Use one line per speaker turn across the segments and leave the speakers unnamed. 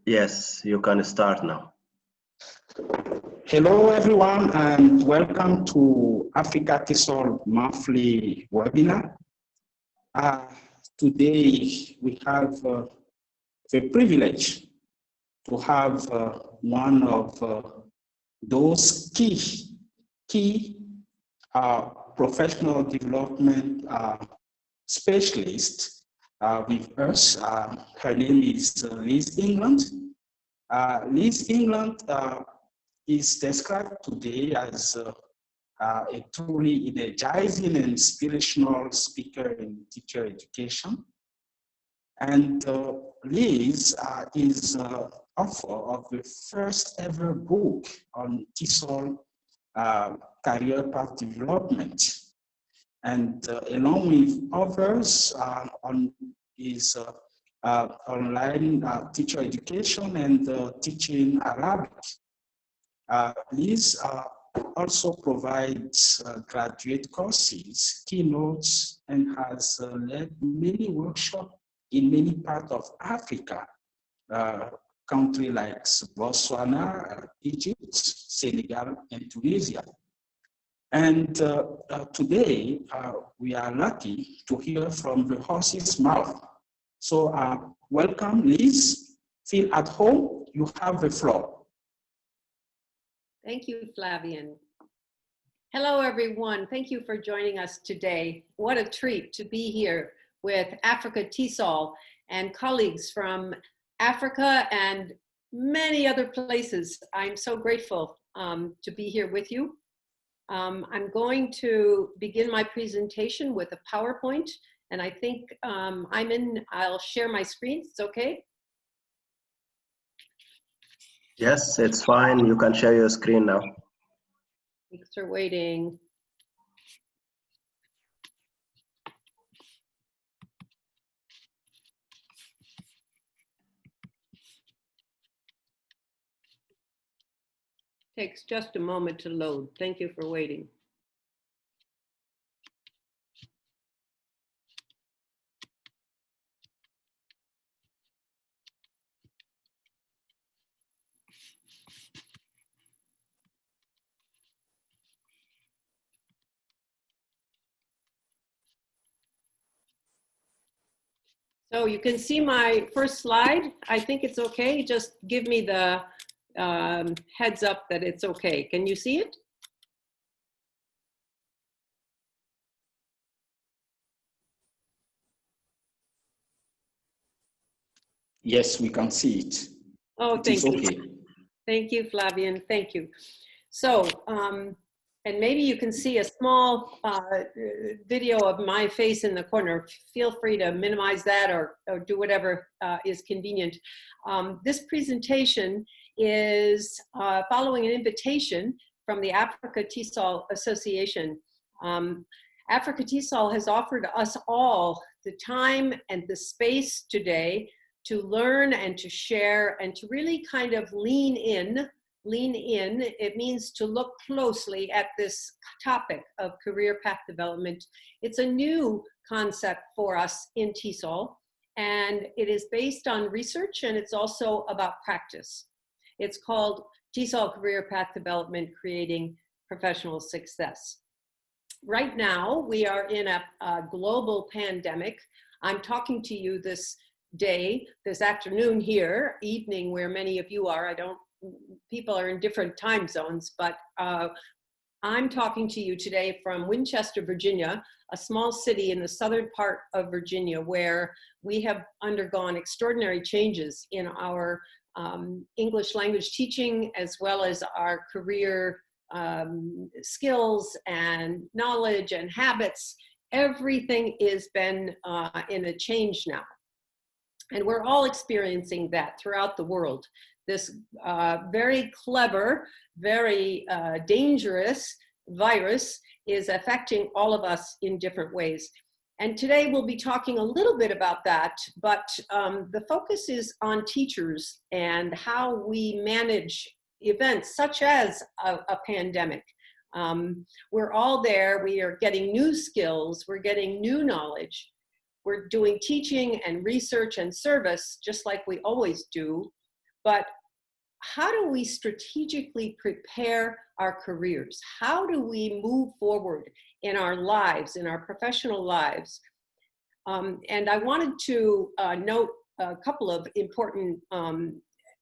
Yes, you can start now.
Hello, everyone, and welcome to Africa TESOL monthly webinar. Today, we have the privilege to have one of those key professional development specialists with us. Her name is Liz England. Liz England is described today as a truly energizing and inspirational speaker in teacher education. And Liz is author of the first ever book on TESOL career path development. And along with others on his online teacher education and teaching Arabic. Liz also provides graduate courses, keynotes, and has led many workshops in many parts of Africa, countries like Botswana, Egypt, Senegal, and Tunisia. And today, we are lucky to hear from the horse's mouth. So welcome, Liz. Feel at home. You have the floor.
Thank you, Flavian. Hello, everyone. Thank you for joining us today. What a treat to be here with Africa TESOL and colleagues from Africa and many other places. I'm so grateful to be here with you. I'm going to begin my presentation with a PowerPoint, and I think I'll share my screen. It's okay?
Yes, it's fine. You can share your screen now.
Thanks for waiting. Takes just a moment to load. Thank you for waiting. So you can see my first slide. I think it's okay. Just give me the heads up that it's okay. Can you see it?
Yes, we can see it.
Oh, thank you.
Okay.
Thank you, Flavian. Thank you. So, and maybe you can see a small video of my face in the corner. Feel free to minimize that or do whatever is convenient. This presentation is following an invitation from the Africa TESOL Association. Africa TESOL has offered us all the time and the space today to learn and to share and to really kind of lean in. It means to look closely at this topic of career path development. It's a new concept for us in TESOL, and it is based on research, and it's also about practice. It's called TESOL Career Path Development, Creating Professional Success. Right now, we are in a global pandemic. I'm talking to you this afternoon here, evening where many of you are. People are in different time zones, but I'm talking to you today from Winchester, Virginia, a small city in the southern part of Virginia where we have undergone extraordinary changes in our English language teaching as well as our career skills and knowledge and habits. Everything has been in a change now. And we're all experiencing that throughout the world. This very clever, very dangerous virus is affecting all of us in different ways. And today we'll be talking a little bit about that, but the focus is on teachers and how we manage events such as a pandemic. We're all there, we are getting new skills, we're getting new knowledge. We're doing teaching and research and service just like we always do, but how do we strategically prepare our careers? How do we move forward in our lives, in our professional lives? And I wanted to note a couple of important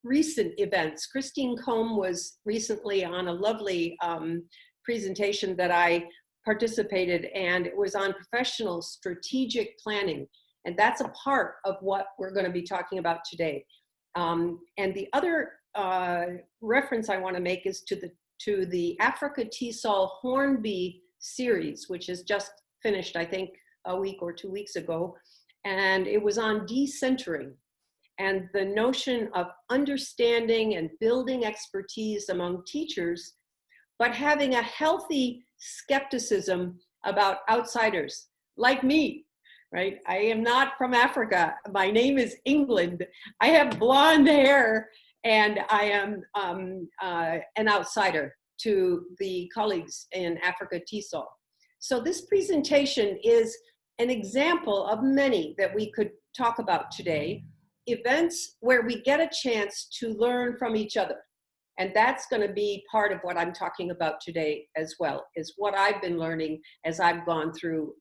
recent events. Christine Combe was recently on a lovely presentation that I participated, and it was on professional strategic planning. And that's a part of what we're going to be talking about today. And the other reference I want to make is to the Africa TESOL Hornby series, which is just finished, I think, a week or 2 weeks ago. And it was on decentering and the notion of understanding and building expertise among teachers, but having a healthy skepticism about outsiders like me, right? I am not from Africa. My name is England. I have blonde hair, and I am an outsider to the colleagues in Africa TESOL. So this presentation is an example of many that we could talk about today, events where we get a chance to learn from each other. And that's going to be part of what I'm talking about today as well, is what I've been learning as I've gone through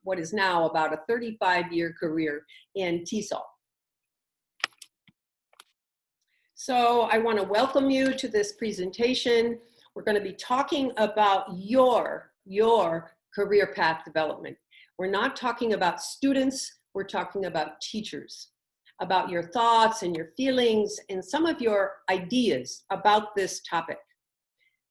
what is now about a 35-year career in TESOL. So I want to welcome you to this presentation. We're going to be talking about your career path development. We're not talking about students, we're talking about teachers, about your thoughts and your feelings and some of your ideas about this topic.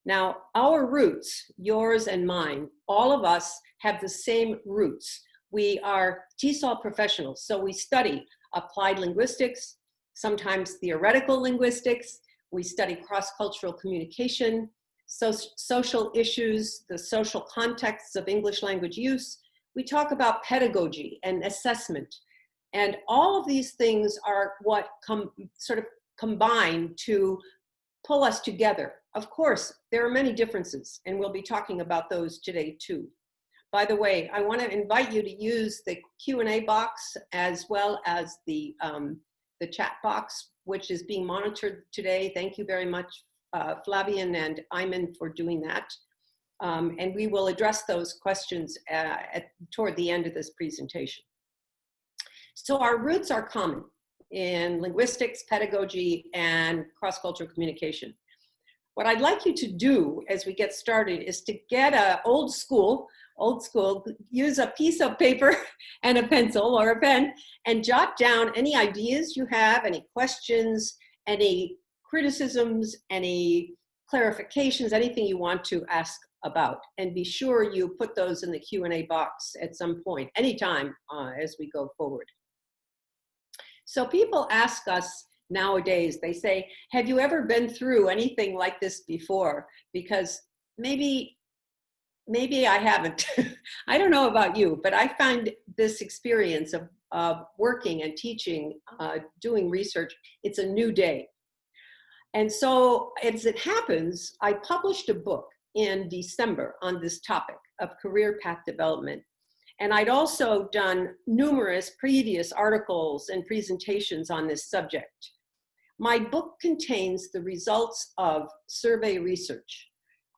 Now, our roots, yours and mine, all of us have the same roots. We are TESOL professionals, so we study applied linguistics, sometimes theoretical linguistics. We study cross-cultural communication, social issues, the social contexts of English language use. We talk about pedagogy and assessment. And all of these things are what sort of combine to pull us together. Of course, there are many differences, and we'll be talking about those today too. By the way, I want to invite you to use the Q&A box as well as the chat box, which is being monitored today. Thank you very much, Flavian and Ayman, for doing that. And we will address those questions toward the end of this presentation. So our roots are common in linguistics, pedagogy, and cross-cultural communication. What I'd like you to do as we get started is to get a old school, use a piece of paper and a pencil or a pen and jot down any ideas you have, any questions, any criticisms, any clarifications, anything you want to ask about. And be sure you put those in the Q&A box at some point, anytime as we go forward. So people ask us nowadays, they say, have you ever been through anything like this before? Because maybe I haven't. I don't know about you, but I find this experience of working and teaching, doing research, it's a new day. And so as it happens, I published a book in December on this topic of career path development. And I'd also done numerous previous articles and presentations on this subject. My book contains the results of survey research.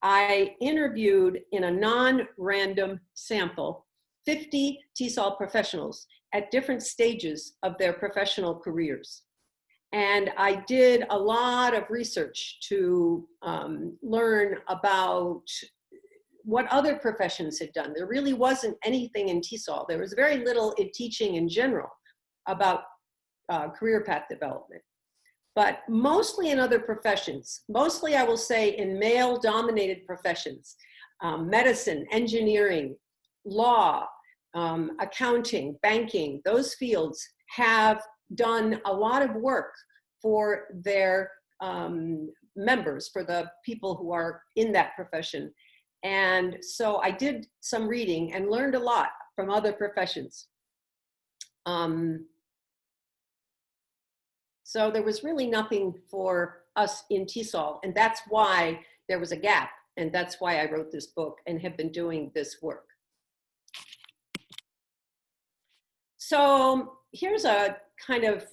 I interviewed in a non-random sample 50 TESOL professionals at different stages of their professional careers. And I did a lot of research to learn about what other professions had done. There really wasn't anything in TESOL. There was very little in teaching in general about career path development. But mostly in other professions, mostly I will say in male-dominated professions, medicine, engineering, law, accounting, banking, those fields have done a lot of work for their members, for the people who are in that profession. And so I did some reading and learned a lot from other professions. So there was really nothing for us in TESOL, and that's why there was a gap, and that's why I wrote this book and have been doing this work. So here's a kind of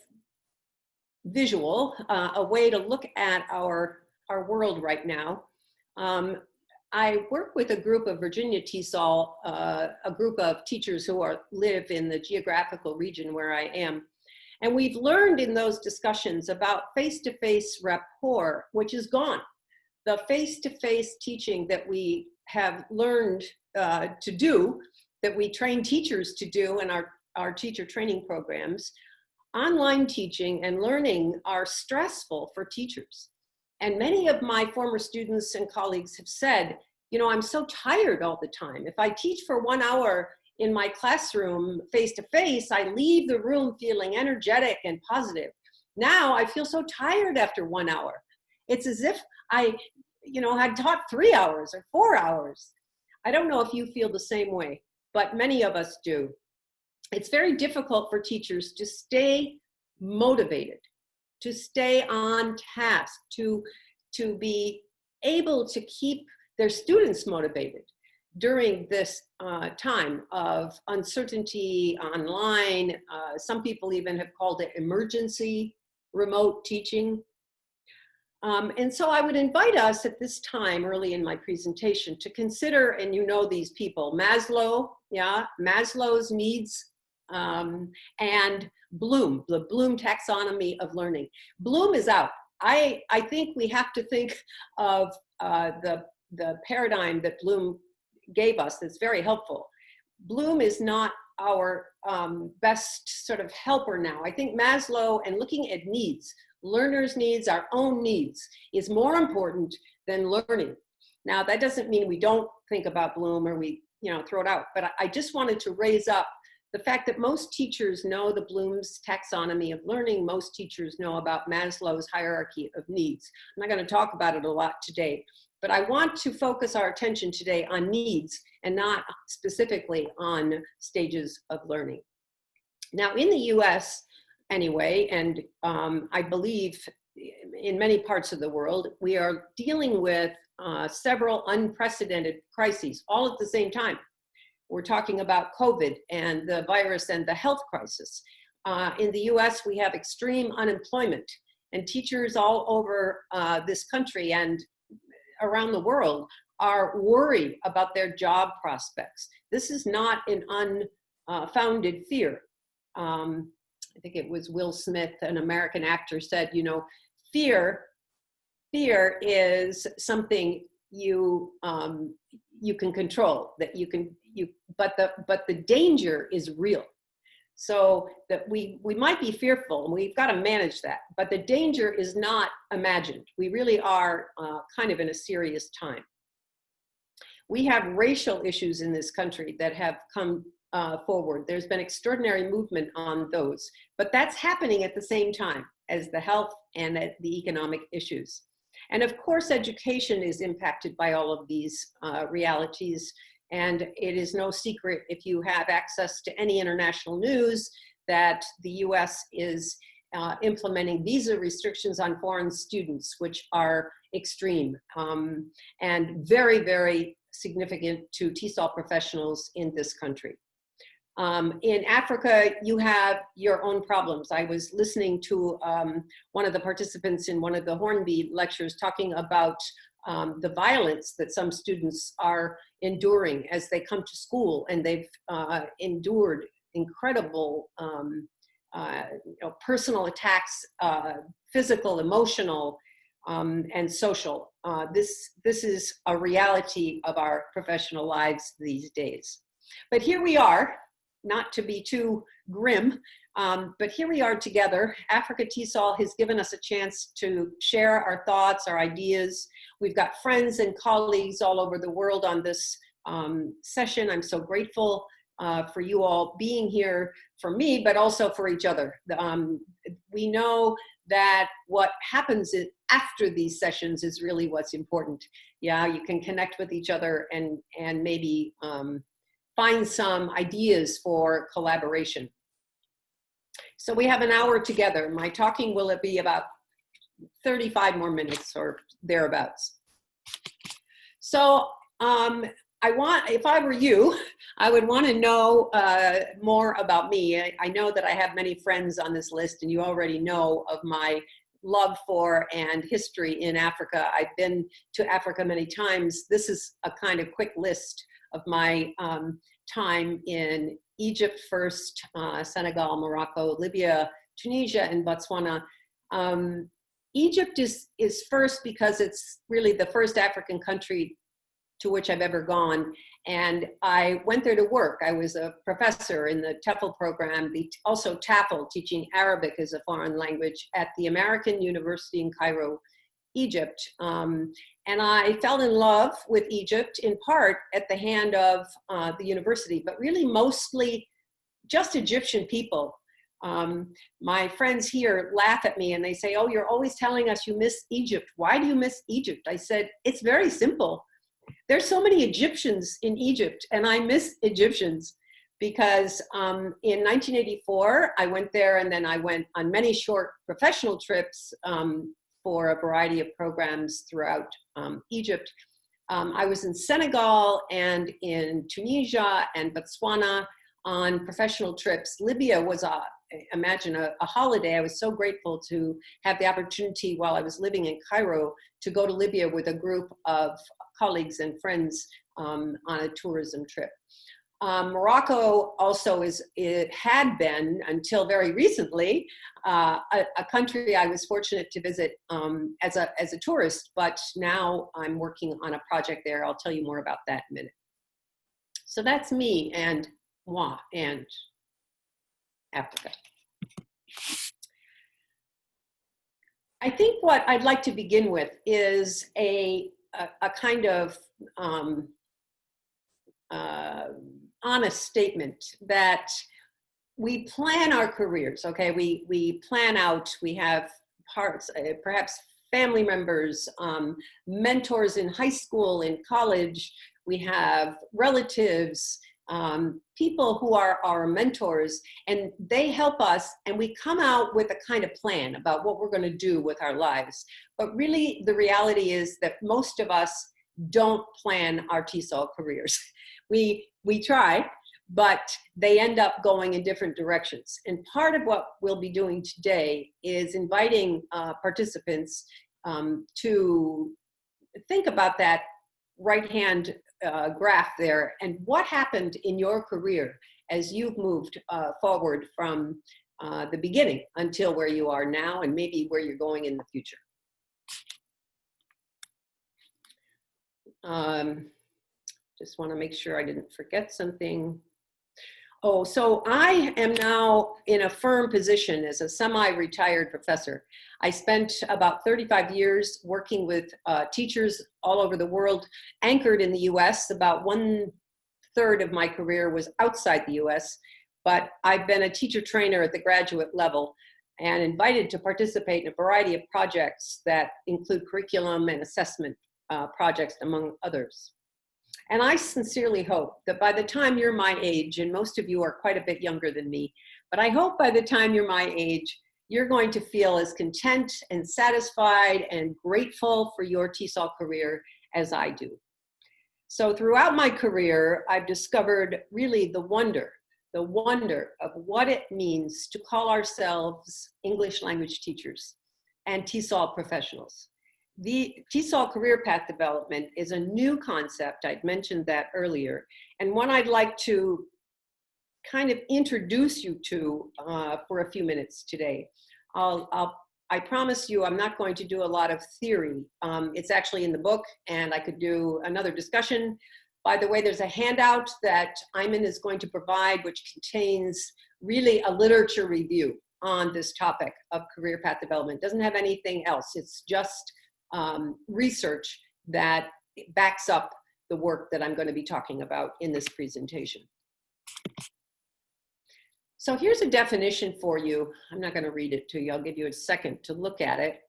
visual, a way to look at our world right now. I work with a group of Virginia TESOL, a group of teachers who live in the geographical region where I am. And we've learned in those discussions about face-to-face rapport, which is gone. The face-to-face teaching that we have learned to do, that we train teachers to do in our teacher training programs, online teaching and learning are stressful for teachers. And many of my former students and colleagues have said, you know, I'm so tired all the time. If I teach for 1 hour in my classroom face-to-face, I leave the room feeling energetic and positive. Now I feel so tired after 1 hour. It's as if I, you know, had taught 3 hours or 4 hours. I don't know if you feel the same way, but many of us do. It's very difficult for teachers to stay motivated, to stay on task, to be able to keep their students motivated during this time of uncertainty online. Some people even have called it emergency remote teaching. And so I would invite us at this time early in my presentation to consider, and you know these people, Maslow, yeah, Maslow's needs, and Bloom, the Bloom taxonomy of learning. Bloom is out. I think we have to think of the paradigm that Bloom gave us that's very helpful. Bloom is not our best sort of helper now. I think Maslow and looking at needs, learners' needs, our own needs, is more important than learning. Now, that doesn't mean we don't think about Bloom or we, you know, throw it out, but I just wanted to raise up the fact that most teachers know the Bloom's taxonomy of learning. Most teachers know about Maslow's hierarchy of needs. I'm not going to talk about it a lot today, but I want to focus our attention today on needs and not specifically on stages of learning. Now, in the US anyway, and I believe in many parts of the world, we are dealing with several unprecedented crises all at the same time. We're talking about COVID and the virus and the health crisis. In the US, we have extreme unemployment, and teachers all over this country and around the world are worried about their job prospects. This is not an unfounded fear. I think it was Will Smith, an American actor, said, you know, fear is something you can control, but the danger is real. So that we might be fearful and we've got to manage that, but the danger is not imagined. We really are kind of in a serious time. We have racial issues in this country that have come forward. There's been extraordinary movement on those, but that's happening at the same time as the health and the economic issues. And of course, education is impacted by all of these realities. And it is no secret, if you have access to any international news, that the US is implementing visa restrictions on foreign students, which are extreme and very, very significant to TESOL professionals in this country. In Africa, you have your own problems. I was listening to one of the participants in one of the Hornby lectures talking about the violence that some students are enduring as they come to school, and they've endured incredible personal attacks, physical, emotional, and social. This is a reality of our professional lives these days. But here we are, not to be too grim, but here we are together. Africa TESOL has given us a chance to share our thoughts, our ideas. We've got friends and colleagues all over the world on this session. I'm so grateful for you all being here, for me, but also for each other. We know that what happens after these sessions is really what's important. Yeah, you can connect with each other and maybe find some ideas for collaboration. So we have an hour together. My talking will be about 35 more minutes or thereabouts. So if I were you, I would want to know more about me. I know that I have many friends on this list, and you already know of my love for and history in Africa. I've been to Africa many times. This is a kind of quick list of my time in Egypt first, Senegal, Morocco, Libya, Tunisia, and Botswana. Egypt is first because it's really the first African country to which I've ever gone. And I went there to work. I was a professor in the TEFL program, also TAFL, teaching Arabic as a foreign language at the American University in Cairo, Egypt. And I fell in love with Egypt in part at the hand of the university, but really mostly just Egyptian people. My friends here laugh at me and they say, oh, you're always telling us you miss Egypt. Why do you miss Egypt? I said, it's very simple. There's so many Egyptians in Egypt, and I miss Egyptians because in 1984, I went there, and then I went on many short professional trips for a variety of programs throughout Egypt. I was in Senegal and in Tunisia and Botswana on professional trips. Libya was imagine a holiday. I was so grateful to have the opportunity while I was living in Cairo to go to Libya with a group of colleagues and friends on a tourism trip. Morocco also had been, until very recently, a country I was fortunate to visit as a tourist, but now I'm working on a project there. I'll tell you more about that in a minute. So that's me and moi and Africa. I think what I'd like to begin with is a kind of honest statement that we plan our careers, okay? We plan out, we have parts, perhaps family members, mentors in high school, in college, we have relatives, people who are our mentors, and they help us, and we come out with a kind of plan about what we're going to do with our lives. But really, the reality is that most of us don't plan our TESOL careers. We try, but they end up going in different directions. And part of what we'll be doing today is inviting participants to think about that right-hand graph there and what happened in your career as you've moved forward from the beginning until where you are now and maybe where you're going in the future. Just want to make sure I didn't forget something. Oh, so I am now in a firm position as a semi-retired professor. I spent about 35 years working with teachers all over the world, anchored in the US. About 1/3 of my career was outside the US, but I've been a teacher trainer at the graduate level and invited to participate in a variety of projects that include curriculum and assessment projects, among others. And I sincerely hope that by the time you're my age, and most of you are quite a bit younger than me, but I hope by the time you're my age, you're going to feel as content and satisfied and grateful for your TESOL career as I do. So throughout my career, I've discovered really the wonder of what it means to call ourselves English language teachers and TESOL professionals. The TESOL career path development is a new concept. I'd mentioned that earlier, and one I'd like to kind of introduce you to for a few minutes today. I promise you I'm not going to do a lot of theory. It's actually in the book, and I could do another discussion. By the way, there's a handout that Ayman is going to provide, which contains really a literature review on this topic of career path development. It doesn't have anything else. It's just research that backs up the work that I'm going to be talking about in this presentation. So here's a definition for you. I'm not going to read it to you. I'll give you a second to look at it.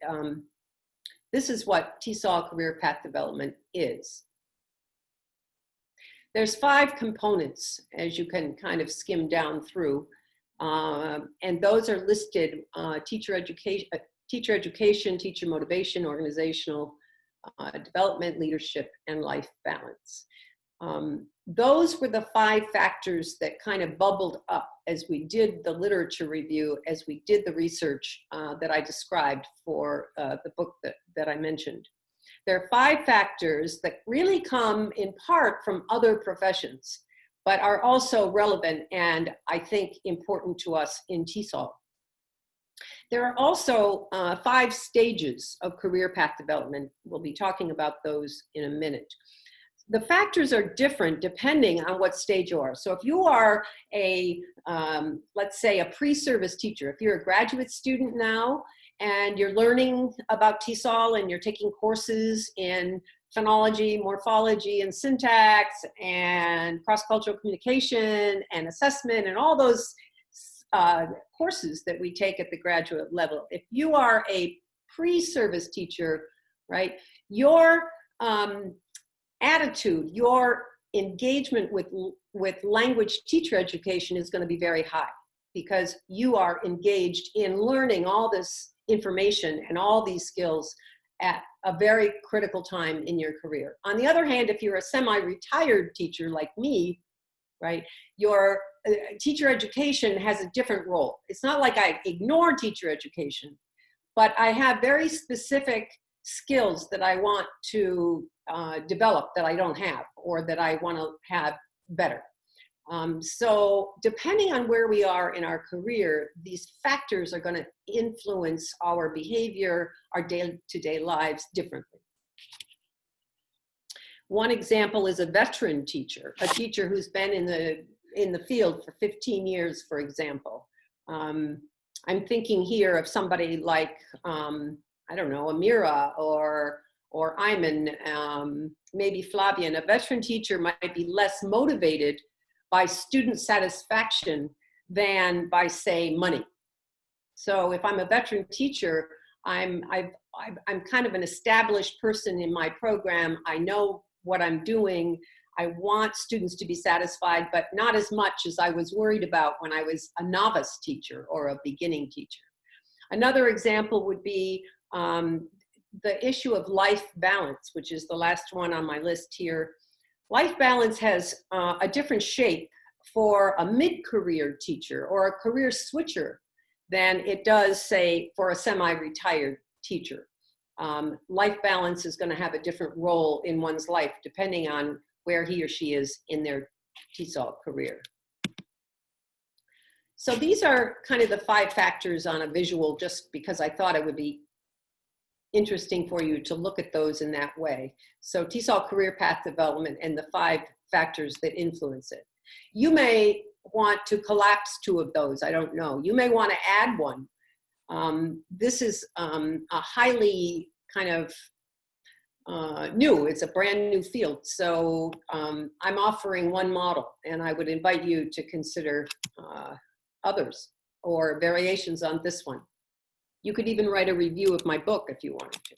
This is what TESOL career path development is. There's 5 components, as you can kind of skim down through, and those are listed: teacher education, teacher motivation, organizational development, leadership, and life balance. Those were the 5 factors that kind of bubbled up as we did the literature review, as we did the research that I described for the book that I mentioned. There are 5 factors that really come in part from other professions, but are also relevant and I think important to us in TESOL. There are also 5 stages of career path development. We'll be talking about those in a minute. The factors are different depending on what stage you are. So if you are a, let's say, a pre-service teacher, if you're a graduate student now and you're learning about TESOL and you're taking courses in phonology, morphology, and syntax, and cross-cultural communication, and assessment, and all those courses that we take at the graduate level. If you are a pre-service teacher, right, your attitude, your engagement with language teacher education is going to be very high because you are engaged in learning all this information and all these skills at a very critical time in your career. On the other hand, if you're a semi-retired teacher like me, right, your teacher education has a different role. It's not like I ignore teacher education, but I have very specific skills that I want to develop that I don't have or that I want to have better. So depending on where we are in our career, these factors are going to influence our behavior, our day-to-day lives differently. One example is a veteran teacher, a teacher who's been in the field for 15 years, for example. I'm thinking here of somebody like, I don't know, Amira or Ayman, maybe Flavian. A veteran teacher might be less motivated by student satisfaction than by, say, money. So if I'm a veteran teacher, I'm kind of an established person in my program. I know what I'm doing. I want students to be satisfied, but not as much as I was worried about when I was a novice teacher or a beginning teacher. Another example would be the issue of life balance, which is the last one on my list here. Life balance has a different shape for a mid-career teacher or a career switcher than it does, say, for a semi-retired teacher. Life balance is going to have a different role in one's life depending on where he or she is in their TESOL career. So these are kind of the 5 factors on a visual, just because I thought it would be interesting for you to look at those in that way. So TESOL career path development and the 5 factors that influence it. You may want to collapse 2 of those. I don't know. You may want to add one. This is a highly kind of new. It's a brand new field. So I'm offering one model, and I would invite you to consider others or variations on this one. You could even write a review of my book if you wanted to.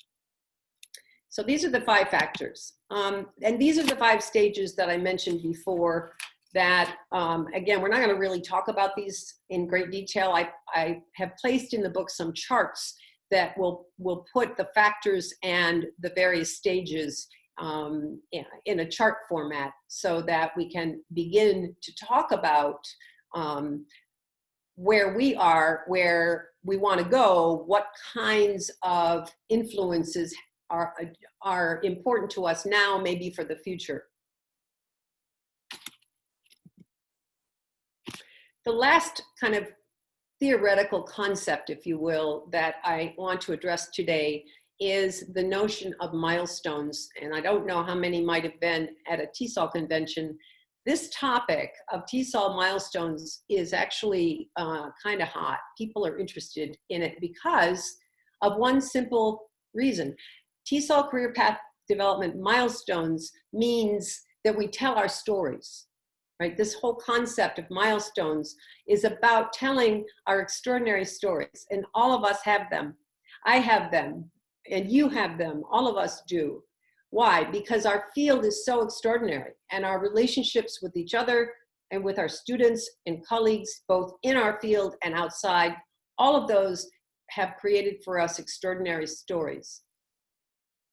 So these are the 5 factors. And these are the 5 stages that I mentioned before that, again, we're not going to really talk about these in great detail. I have placed in the book some charts that will put the factors and the various stages in a chart format so that we can begin to talk about where we are, where we want to go, what kinds of influences are important to us now, maybe for the future. The last kind of theoretical concept, if you will, that I want to address today is the notion of milestones. And I don't know how many might have been at a TESOL convention. This topic of TESOL milestones is actually kind of hot. People are interested in it because of one simple reason. TESOL career path development milestones means that we tell our stories. Right? This whole concept of milestones is about telling our extraordinary stories, and all of us have them. I have them, and you have them. All of us do. Why? Because our field is so extraordinary, and our relationships with each other and with our students and colleagues, both in our field and outside, all of those have created for us extraordinary stories.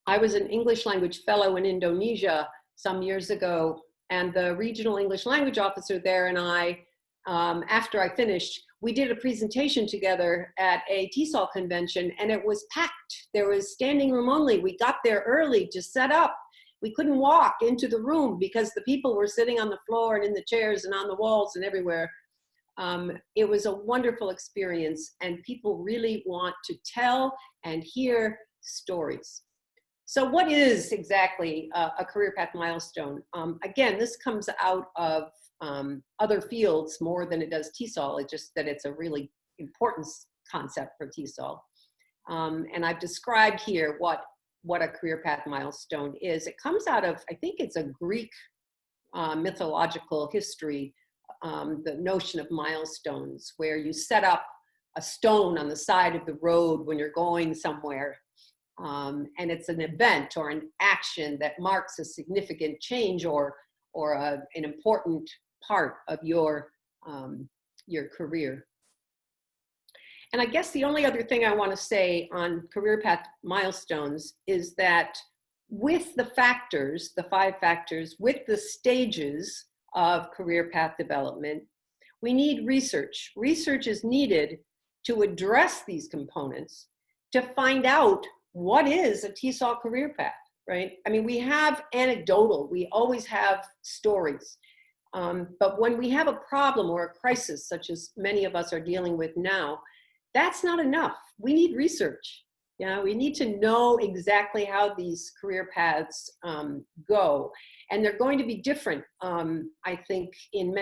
I was an English language fellow in Indonesia some years ago, And the regional English language officer there and I, after I finished, we did a presentation together at a TESOL convention, and it was packed. There was standing room only. We got there early to set up. We couldn't walk into the room because the people were sitting on the floor and in the chairs and on the walls and everywhere. It was a wonderful experience, and people really want to tell and hear stories. So what is exactly a career path milestone? Again, this comes out of other fields more than it does TESOL. It's just that it's a really important concept for TESOL. And I've described here what a career path milestone is. It comes out of, I think it's a Greek mythological history, the notion of milestones, where you set up a stone on the side of the road when you're going somewhere. And it's an event or an action that marks a significant change or an important part of your career. And I guess the only other thing I want to say on career path milestones is that with the factors, the 5 factors, with the stages of career path development, we need research. Research is needed to address these components, to find out what is a TESOL career path, right? I mean, we have anecdotal, we always have stories. But when we have a problem or a crisis, such as many of us are dealing with now, that's not enough. We need research. Yeah, we need to know exactly how these career paths go, and they're going to be different. I think in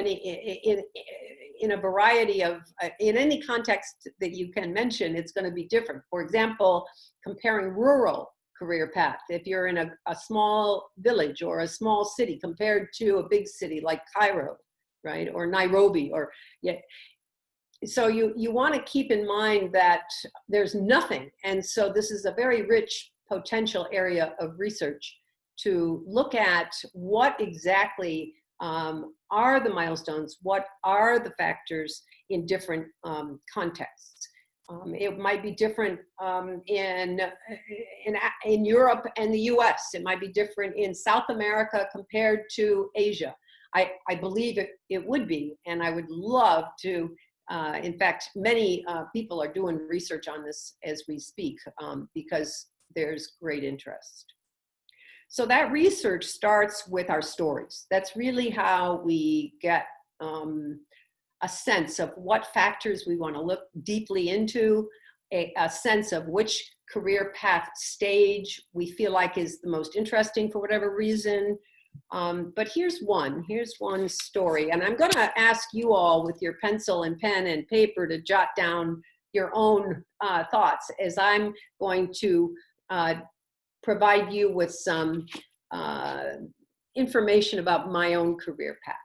a variety of in any context that you can mention, it's going to be different. For example, comparing rural career path. If you're in a small village or a small city compared to a big city like Cairo, right, or Nairobi, or yeah. So you want to keep in mind that there's nothing. And so this is a very rich potential area of research to look at what exactly are the milestones, what are the factors in different contexts. It might be different in Europe and the US. It might be different in South America compared to Asia. I believe it would be, and I would love to. In fact, many people are doing research on this as we speak because there's great interest. So that research starts with our stories. That's really how we get a sense of what factors we want to look deeply into, a sense of which career path stage we feel like is the most interesting for whatever reason. But here's one story, and I'm going to ask you all with your pencil and pen and paper to jot down your own thoughts as I'm going to provide you with some information about my own career path.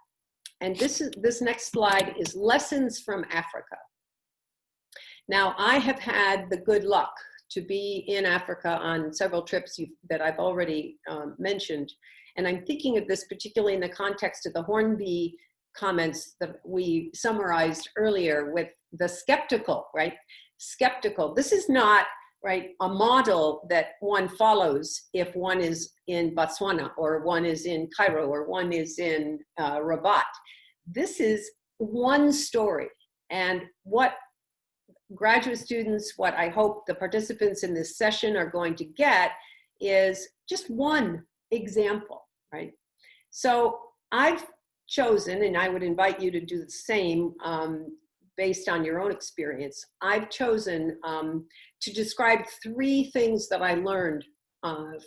And this next slide is Lessons from Africa. Now, I have had the good luck to be in Africa on several trips that I've already mentioned. And I'm thinking of this particularly in the context of the Hornby comments that we summarized earlier with the skeptical, right? Skeptical. This is not, right, a model that one follows if one is in Botswana or one is in Cairo or one is in Rabat. This is one story. And what graduate students, what I hope the participants in this session are going to get is just one example, right? So I've chosen, and I would invite you to do the same based on your own experience. I've chosen to describe 3 things that I learned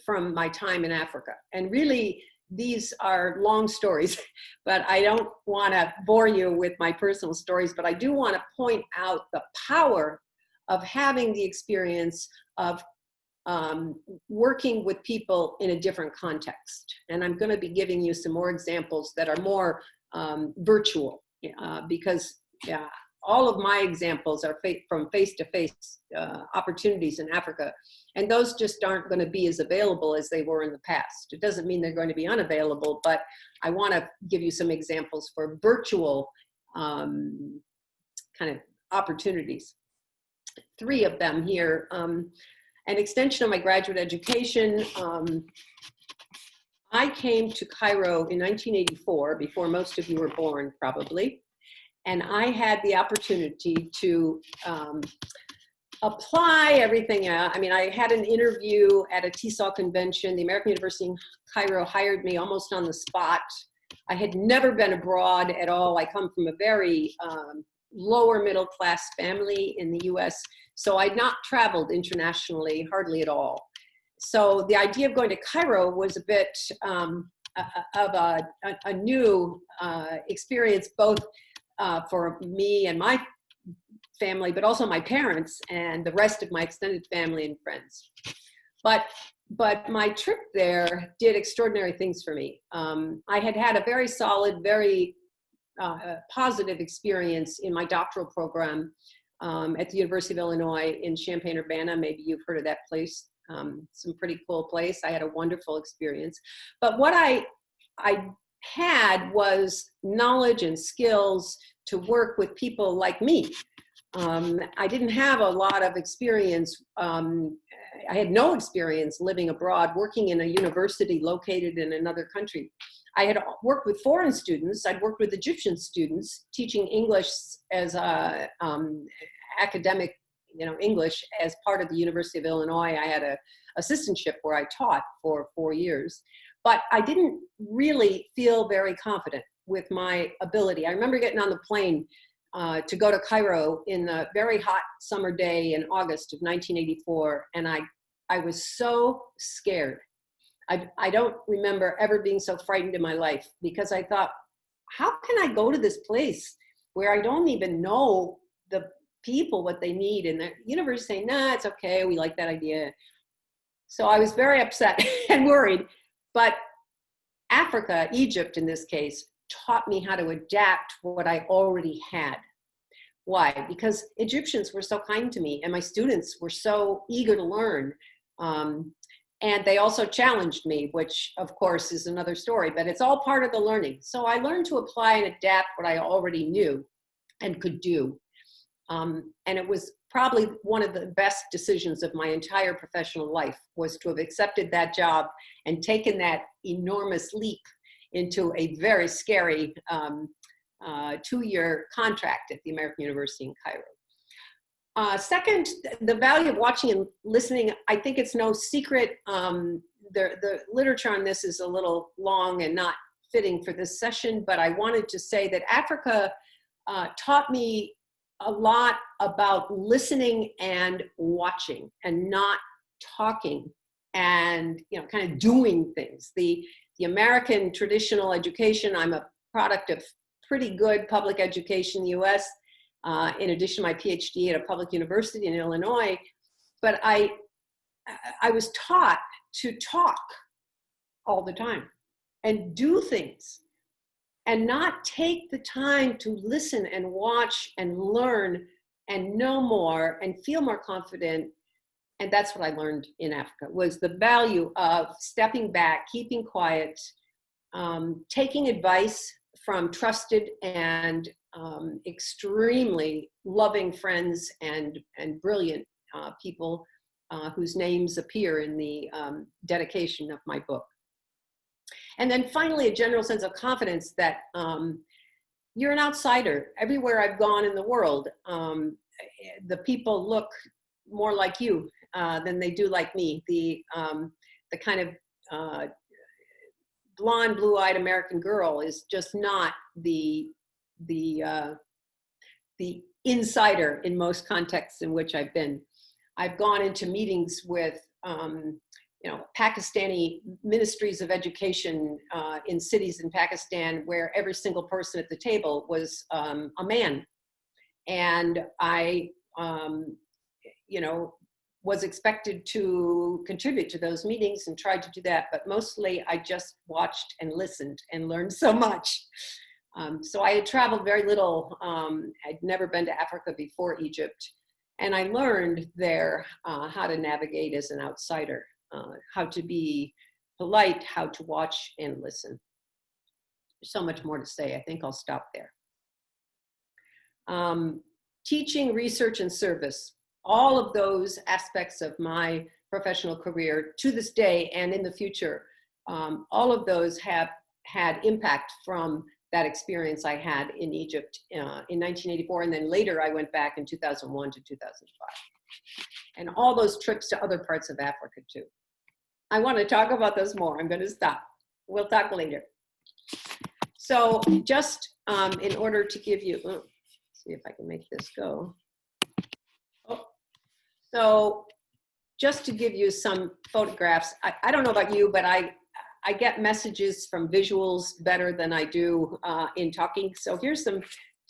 from my time in Africa. And really, these are long stories, but I don't want to bore you with my personal stories, but I do want to point out the power of having the experience of working with people in a different context. And I'm going to be giving you some more examples that are more virtual because all of my examples are from face-to-face opportunities in Africa. And those just aren't going to be as available as they were in the past. It doesn't mean they're going to be unavailable, but I want to give you some examples for virtual kind of opportunities. 3 of them here. An extension of my graduate education. I came to Cairo in 1984, before most of you were born, probably. And I had the opportunity to apply everything out. I mean, I had an interview at a TESOL convention. The American University in Cairo hired me almost on the spot. I had never been abroad at all. I come from a very lower middle class family in the US, so I'd not traveled internationally hardly at all. So the idea of going to Cairo was a bit of a new experience, both for me and my family, but also my parents and the rest of my extended family and friends. But my trip there did extraordinary things for me. I had had a very solid, very positive experience in my doctoral program at the University of Illinois in Champaign-Urbana. Maybe you've heard of that place. Some pretty cool place. I had a wonderful experience. But what I had was knowledge and skills to work with people like me. I didn't have a lot of experience. I had no experience living abroad, working in a university located in another country. I had worked with foreign students. I'd worked with Egyptian students, teaching English as a academic, English as part of the University of Illinois. I had a assistantship where I taught for 4 years, but I didn't really feel very confident with my ability. I remember getting on the plane to go to Cairo in a very hot summer day in August of 1984, and I was so scared. I don't remember ever being so frightened in my life, because I thought, how can I go to this place where I don't even know the people, what they need, and the university saying, nah, it's okay, we like that idea. So I was very upset and worried, but Africa, Egypt in this case, taught me how to adapt what I already had. Why? Because Egyptians were so kind to me, and my students were so eager to learn. And they also challenged me, which of course is another story, but it's all part of the learning. So I learned to apply and adapt what I already knew and could do. And it was probably one of the best decisions of my entire professional life, was to have accepted that job and taken that enormous leap into a very scary 2-year contract at the American University in Cairo. Second, the value of watching and listening. I think it's no secret. The literature on this is a little long and not fitting for this session, but I wanted to say that Africa taught me a lot about listening and watching, and not talking and kind of doing things. The American traditional education, I'm a product of pretty good public education in the US, in addition to my PhD at a public university in Illinois. But I was taught to talk all the time and do things, and not take the time to listen and watch and learn and know more and feel more confident. And that's what I learned in Africa, was the value of stepping back, keeping quiet, taking advice from trusted and extremely loving friends and brilliant people whose names appear in the dedication of my book. And then finally, a general sense of confidence that you're an outsider. Everywhere I've gone in the world, the people look more like you than they do like me. The kind of blonde, blue-eyed American girl is just not the insider in most contexts in which I've been. I've gone into meetings with Pakistani ministries of education in cities in Pakistan, where every single person at the table was a man. And I, was expected to contribute to those meetings and tried to do that, but mostly I just watched and listened and learned so much. So I had traveled very little. I'd never been to Africa before Egypt. And I learned there how to navigate as an outsider, how to be polite, how to watch and listen. There's so much more to say. I think I'll stop there. Teaching, research, and service. All of those aspects of my professional career to this day and in the future all of those have had impact from that experience I had in Egypt in 1984, and then later I went back in 2001 to 2005. And all those trips to other parts of Africa too. I want to talk about those more. I'm going to stop. We'll talk later. So just in order to give you, see if I can make this go. Oh. So just to give you some photographs, I don't know about you, but I get messages from visuals better than I do in talking. So here's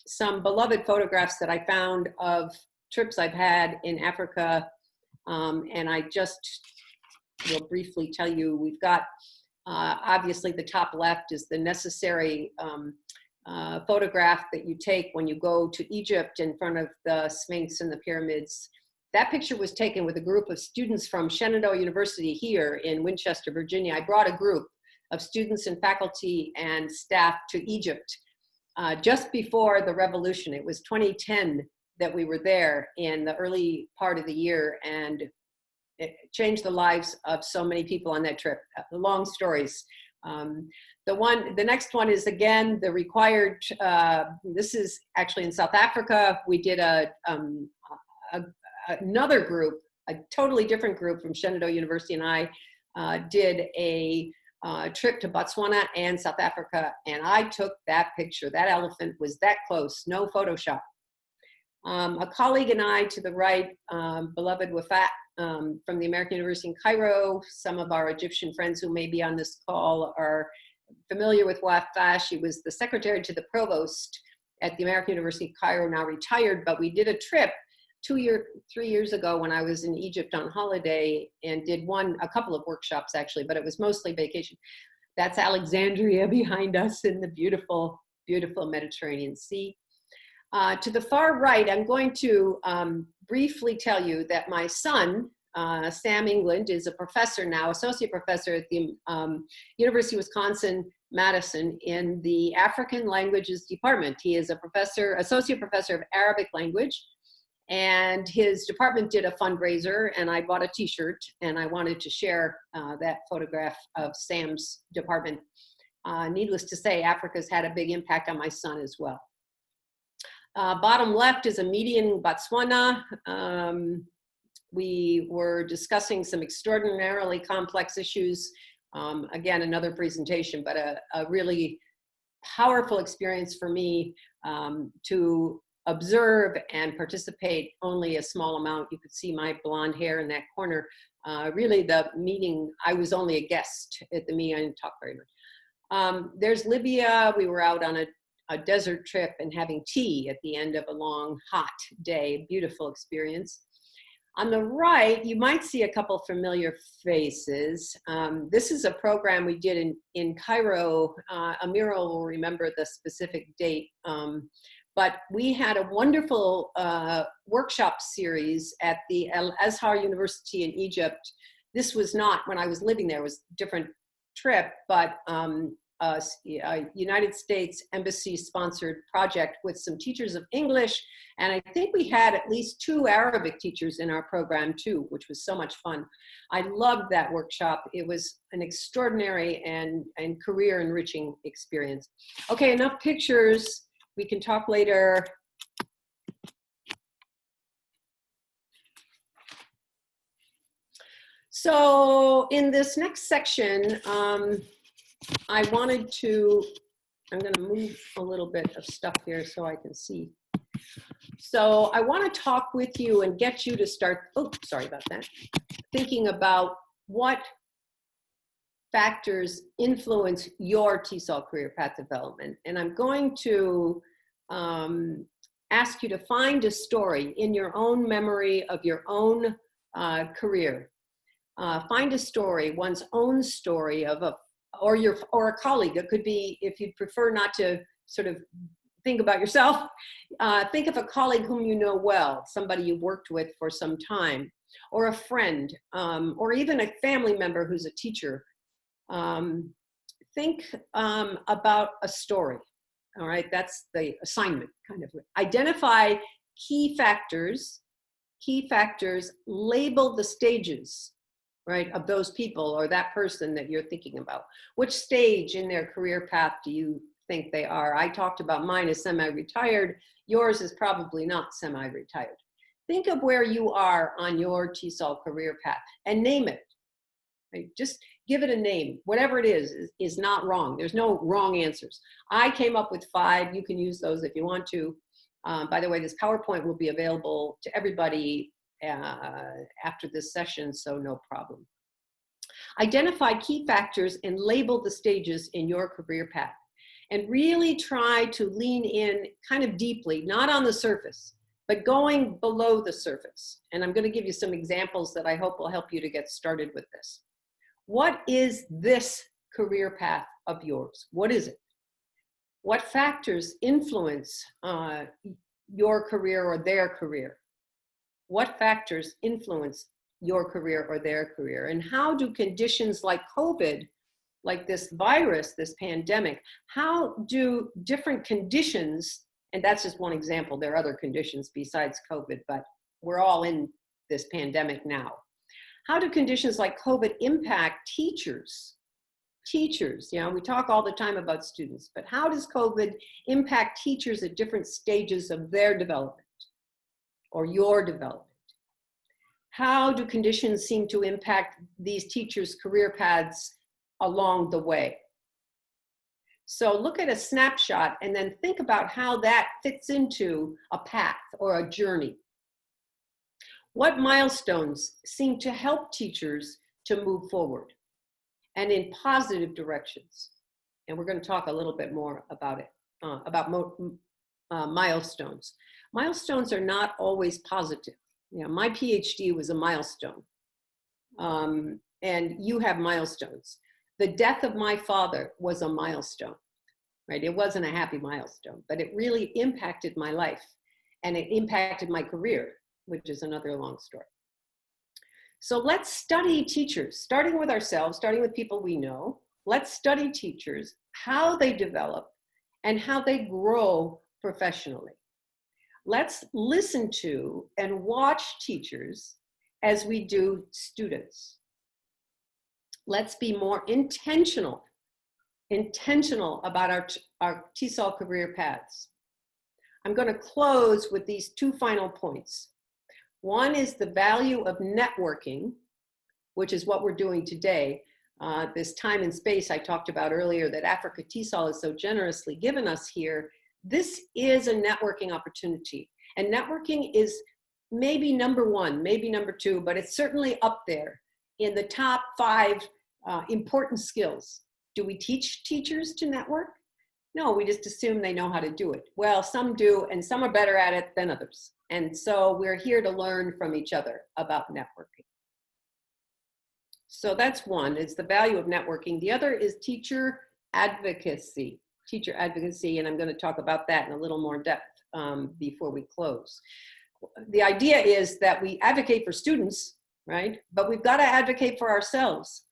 some beloved photographs that I found of trips I've had in Africa. And I just will briefly tell you, we've got, obviously the top left is the necessary photograph that you take when you go to Egypt in front of the Sphinx and the pyramids. That picture was taken with a group of students from Shenandoah University here in Winchester, Virginia. I brought a group of students and faculty and staff to Egypt just before the revolution. It was 2010 that we were there in the early part of the year, and it changed the lives of so many people on that trip. Long stories. The next one is again the required. This is actually in South Africa. We did another group, a totally different group from Shenandoah University, and I did a trip to Botswana and South Africa, and I took that picture. That elephant was that close, no Photoshop. A colleague and I to the right, beloved Wafat from the American University in Cairo. Some of our Egyptian friends who may be on this call are familiar with Wafat. She was the secretary to the provost at the American University in Cairo, now retired, but we did a trip 3 years ago when I was in Egypt on holiday and did a couple of workshops actually, but it was mostly vacation. That's Alexandria behind us in the beautiful, beautiful Mediterranean Sea. To the far right, I'm going to briefly tell you that my son, Sam England, is a professor now, associate professor at the University of Wisconsin-Madison in the African Languages Department. He is a professor, associate professor of Arabic language, and his department did a fundraiser, and I bought a t-shirt, and I wanted to share that photograph of Sam's department. Needless to say, Africa's had a big impact on my son as well. Bottom left is a meeting in Botswana. We were discussing some extraordinarily complex issues. Again, another presentation, but a really powerful experience for me to observe and participate only a small amount. You could see my blonde hair in that corner. Really the meeting, I was only a guest at the meeting. I didn't talk very much. There's Libya. We were out on a desert trip and having tea at the end of a long, hot day. Beautiful experience. On the right, you might see a couple familiar faces. This is a program we did in Cairo. Amira will remember the specific date. But we had a wonderful workshop series at the Al Azhar University in Egypt. This was not when I was living there, it was a different trip, but a United States Embassy sponsored project with some teachers of English. And I think we had at least 2 Arabic teachers in our program too, which was so much fun. I loved that workshop. It was an extraordinary and career enriching experience. Okay, enough pictures. We can talk later. So in this next section, I'm going to move a little bit of stuff here so I can see. So I want to talk with you and get you to start, oh, sorry about that, thinking about what factors influence your TESOL career path development. And I'm going to ask you to find a story in your own memory of your own career. Find a story, one's own story of or a colleague. It could be, if you'd prefer not to sort of think about yourself, think of a colleague whom you know well, somebody you've worked with for some time, or a friend, or even a family member who's a teacher. Think about a story. All right, that's the assignment, kind of. Identify key factors, label the stages right, of those people or that person that you're thinking about? Which stage in their career path do you think they are? I talked about mine as semi-retired. Yours is probably not semi-retired. Think of where you are on your TESOL career path and name it. Right? Just give it a name. Whatever it is not wrong. There's no wrong answers. I came up with 5. You can use those if you want to. By the way, this PowerPoint will be available to everybody after this session, so no problem. Identify key factors and label the stages in your career path. And really try to lean in kind of deeply, not on the surface, but going below the surface. And I'm going to give you some examples that I hope will help you to get started with this. What is this career path of yours? What is it? What factors influence your career or their career? What factors influence your career or their career? And how do conditions like COVID, like this virus, this pandemic, how do different conditions, and that's just one example, there are other conditions besides COVID, but we're all in this pandemic now. How do conditions like COVID impact teachers? Teachers, you know, we talk all the time about students, but how does COVID impact teachers at different stages of their development or your development? How do conditions seem to impact these teachers' career paths along the way? So look at a snapshot and then think about how that fits into a path or a journey. What milestones seem to help teachers to move forward and in positive directions? And we're going to talk a little bit more about it, milestones. Milestones are not always positive. You know, my PhD was a milestone, and you have milestones. The death of my father was a milestone, right? It wasn't a happy milestone, but it really impacted my life and it impacted my career, which is another long story. So let's study teachers, starting with ourselves, starting with people we know. Let's study teachers, how they develop and how they grow professionally. Let's listen to and watch teachers as we do students. Let's be more intentional about our TESOL career paths. I'm going to close with these 2 final points. One is the value of networking, which is what we're doing today. This time and space I talked about earlier that Africa TESOL has so generously given us here. This is a networking opportunity. And networking is maybe number 1, maybe number 2, but it's certainly up there in the top 5 important skills. Do we teach teachers to network? No, we just assume they know how to do it. Well, some do, and some are better at it than others. And so we're here to learn from each other about networking. So that's one, it's the value of networking. The other is teacher advocacy, and I'm going to talk about that in a little more depth before we close. The idea is that we advocate for students, right? But we've got to advocate for ourselves.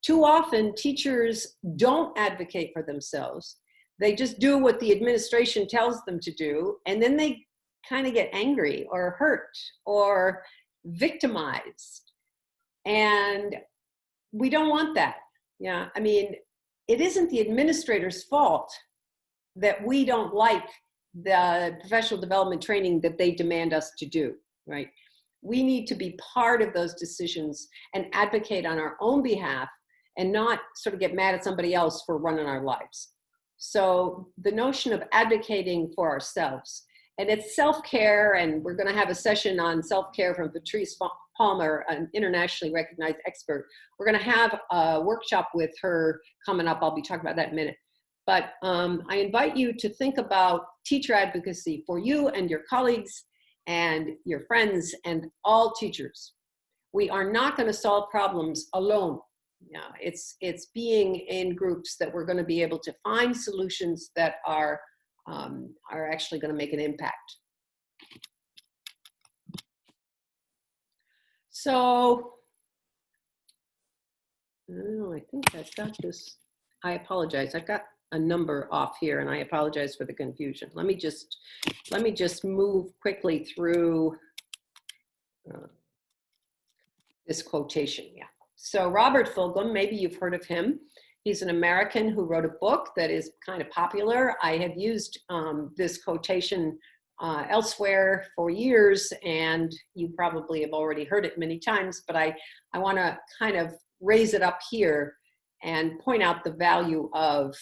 Too often, teachers don't advocate for themselves. They just do what the administration tells them to do, and then they kind of get angry or hurt or victimized. And we don't want that. Yeah, I mean, it isn't the administrator's fault that we don't like the professional development training that they demand us to do, right? We need to be part of those decisions and advocate on our own behalf and not sort of get mad at somebody else for running our lives. So the notion of advocating for ourselves, and it's self-care, and we're going to have a session on self-care from Patrice Palmer, an internationally recognized expert. We're going to have a workshop with her coming up. I'll be talking about that in a minute. But I invite you to think about teacher advocacy for you and your colleagues and your friends and all teachers. We are not going to solve problems alone. Yeah, it's being in groups that we're going to be able to find solutions that are actually going to make an impact. So, I think I've got this. I apologize. I've got a number off here, and I apologize for the confusion. Let me just move quickly through this quotation. Yeah. So Robert Fulghum, maybe you've heard of him. He's an American who wrote a book that is kind of popular. I have used this quotation elsewhere for years, and you probably have already heard it many times, but I want to kind of raise it up here and point out the value of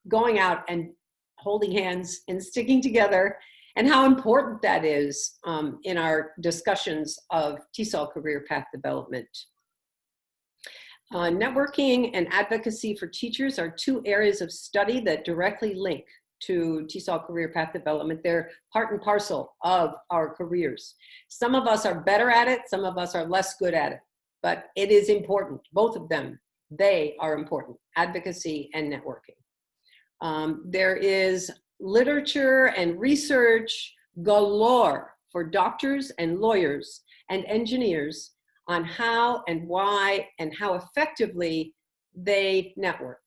going out and holding hands and sticking together, and how important that is in our discussions of TESOL career path development. Networking and advocacy for teachers are two areas of study that directly link to TESOL career path development. They're part and parcel of our careers. Some of us are better at it, some of us are less good at it, but it is important, both of them. They are important, advocacy and networking. There is literature and research galore for doctors and lawyers and engineers on how and why and how effectively they network.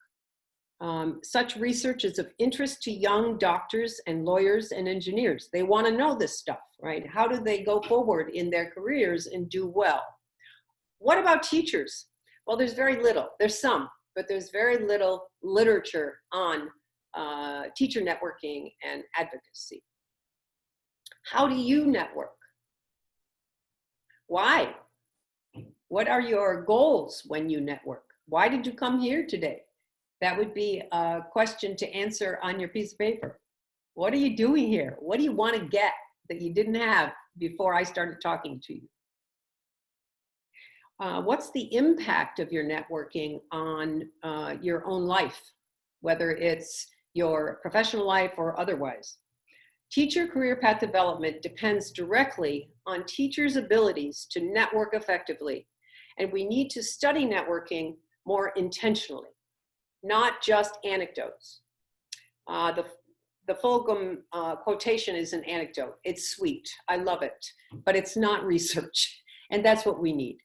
Such research is of interest to young doctors and lawyers and engineers. They want to know this stuff, right? How do they go forward in their careers and do well? What about teachers? Well, there's very little. There's some, but there's very little literature on teacher networking and advocacy. How do you network? Why? What are your goals when you network? Why did you come here today? That would be a question to answer on your piece of paper. What are you doing here? What do you want to get that you didn't have before I started talking to you? What's the impact of your networking on your own life, whether it's your professional life or otherwise? Teacher career path development depends directly on teachers' abilities to network effectively, and we need to study networking more intentionally, not just anecdotes. The Fulghum quotation is an anecdote. It's sweet, I love it, but it's not research, and that's what we need.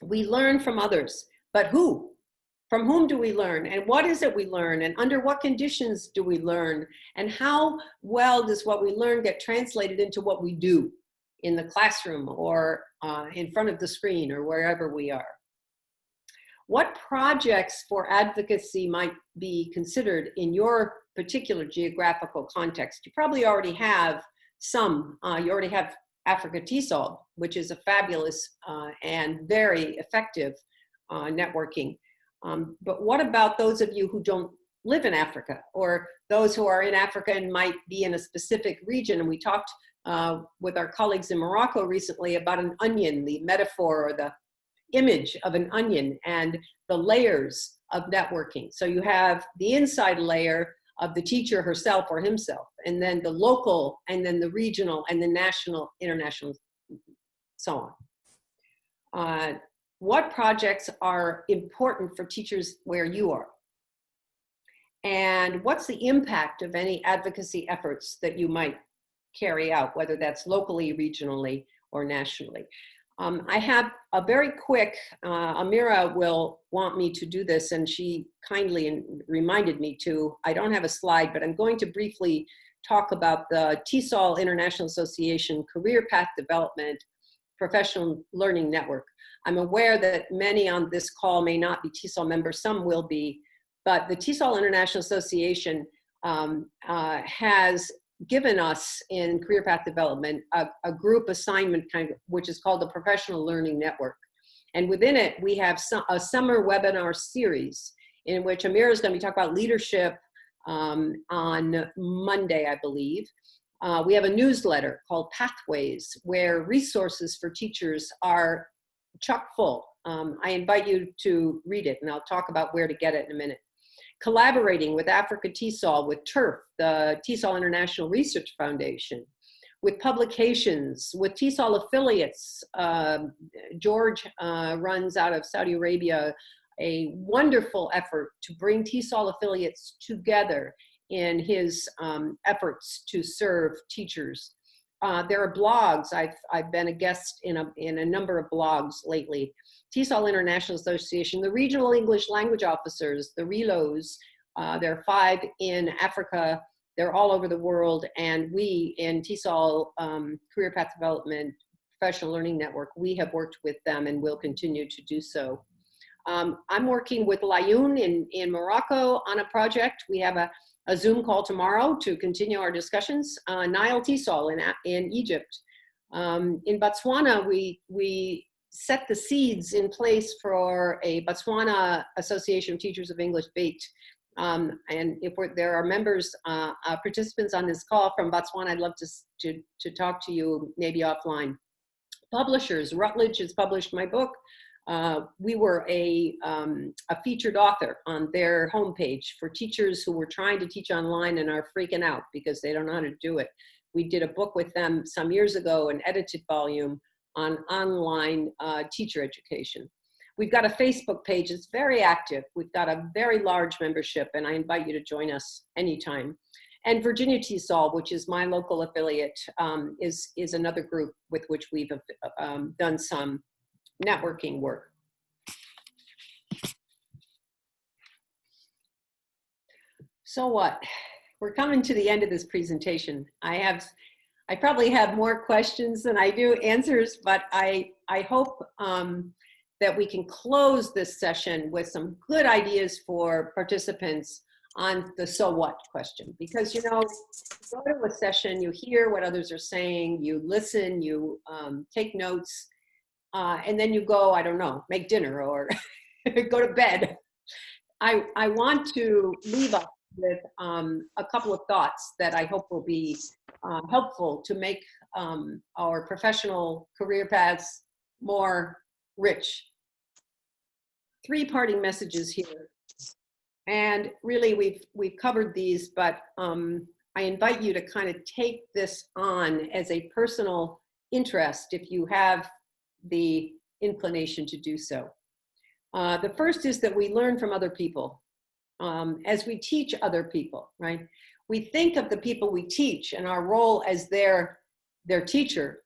We learn from others, but who? From whom do we learn? And what is it we learn? And under what conditions do we learn? And how well does what we learn get translated into what we do in the classroom or in front of the screen or wherever we are? What projects for advocacy might be considered in your particular geographical context? You probably already have some. You already have Africa TESOL, which is a fabulous and very effective networking. But what about those of you who don't live in Africa, or those who are in Africa and might be in a specific region? And we talked with our colleagues in Morocco recently about an onion, the metaphor or the image of an onion and the layers of networking. So you have the inside layer of the teacher herself or himself, and then the local, and then the regional, and the national, international, so on. What projects are important for teachers where you are? And what's the impact of any advocacy efforts that you might carry out, whether that's locally, regionally, or nationally? I have a very quick, Amira will want me to do this, and she kindly reminded me to. I don't have a slide, but I'm going to briefly talk about the TESOL International Association Career Path Development Professional Learning Network. I'm aware that many on this call may not be TESOL members, some will be, but the TESOL International Association has given us in career path development a group assignment kind of, which is called the Professional Learning Network. And within it, we have a summer webinar series in which Amira is going to be talking about leadership on Monday, I believe. We have a newsletter called Pathways, where resources for teachers are chock full. I invite you to read it, and I'll talk about where to get it in a minute. Collaborating with Africa TESOL, with TURF, the TESOL International Research Foundation, with publications, with TESOL affiliates. George runs out of Saudi Arabia a wonderful effort to bring TESOL affiliates together in his efforts to serve teachers. There are blogs. I've been a guest in a number of blogs lately. TESOL International Association, the Regional English Language Officers, the RELOs, there are 5 in Africa. They're all over the world, and we in TESOL Career Path Development Professional Learning Network, we have worked with them and will continue to do so. I'm working with Laayoune in Morocco on a project. We have a Zoom call tomorrow to continue our discussions. Nile TESOL in Egypt. In Botswana, we set the seeds in place for a Botswana Association of Teachers of English BATE. And if there are members, participants on this call from Botswana, I'd love to talk to you maybe offline. Publishers, Routledge has published my book. We were a featured author on their homepage for teachers who were trying to teach online and are freaking out because they don't know how to do it. We did a book with them some years ago, an edited volume on online teacher education. We've got a Facebook page that's very active. We've got a very large membership, and I invite you to join us anytime. And Virginia TESOL, which is my local affiliate, is another group with which we've done some networking work. So what? We're coming to the end of this presentation. I probably have more questions than I do answers, but I hope that we can close this session with some good ideas for participants on the so what question. Because, you know, you go to a session, you hear what others are saying, you listen, you take notes, and then you go, I don't know, make dinner or go to bed. I want to leave us with a couple of thoughts that I hope will be helpful to make our professional career paths more rich. 3 parting messages here. And really we've covered these, but I invite you to kind of take this on as a personal interest if you have the inclination to do so. The first is that we learn from other people as we teach other people, right? We think of the people we teach and our role as their teacher,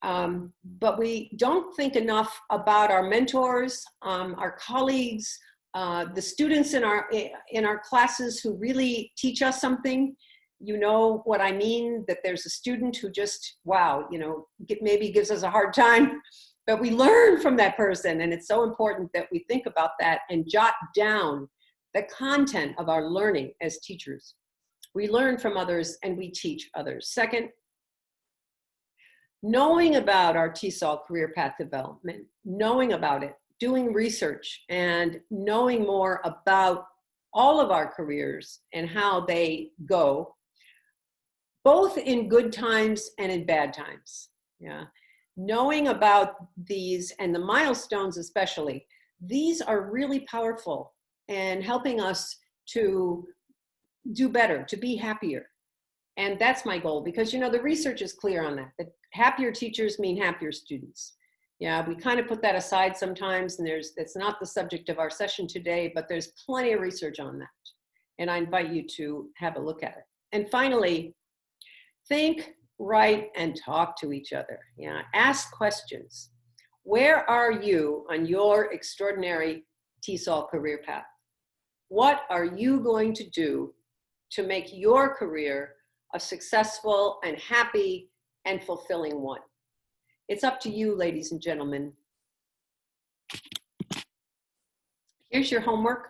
but we don't think enough about our mentors, our colleagues, the students in our classes who really teach us something. You know what I mean, that there's a student who just, wow, you know, maybe gives us a hard time, but we learn from that person. And it's so important that we think about that and jot down the content of our learning as teachers. We learn from others and we teach others. Second, knowing about our TESOL career path development, knowing about it, doing research, and knowing more about all of our careers and how they go, both in good times and in bad times. Yeah. Knowing about these and the milestones especially, these are really powerful and helping us to do better, to be happier. And that's my goal, because, you know, the research is clear on that happier teachers mean happier students. Yeah, we kind of put that aside sometimes, and it's not the subject of our session today, but there's plenty of research on that. And I invite you to have a look at it. And finally, think, write, and talk to each other. Yeah, ask questions. Where are you on your extraordinary TESOL career path? What are you going to do to make your career a successful and happy and fulfilling one? It's up to you, ladies and gentlemen. Here's your homework.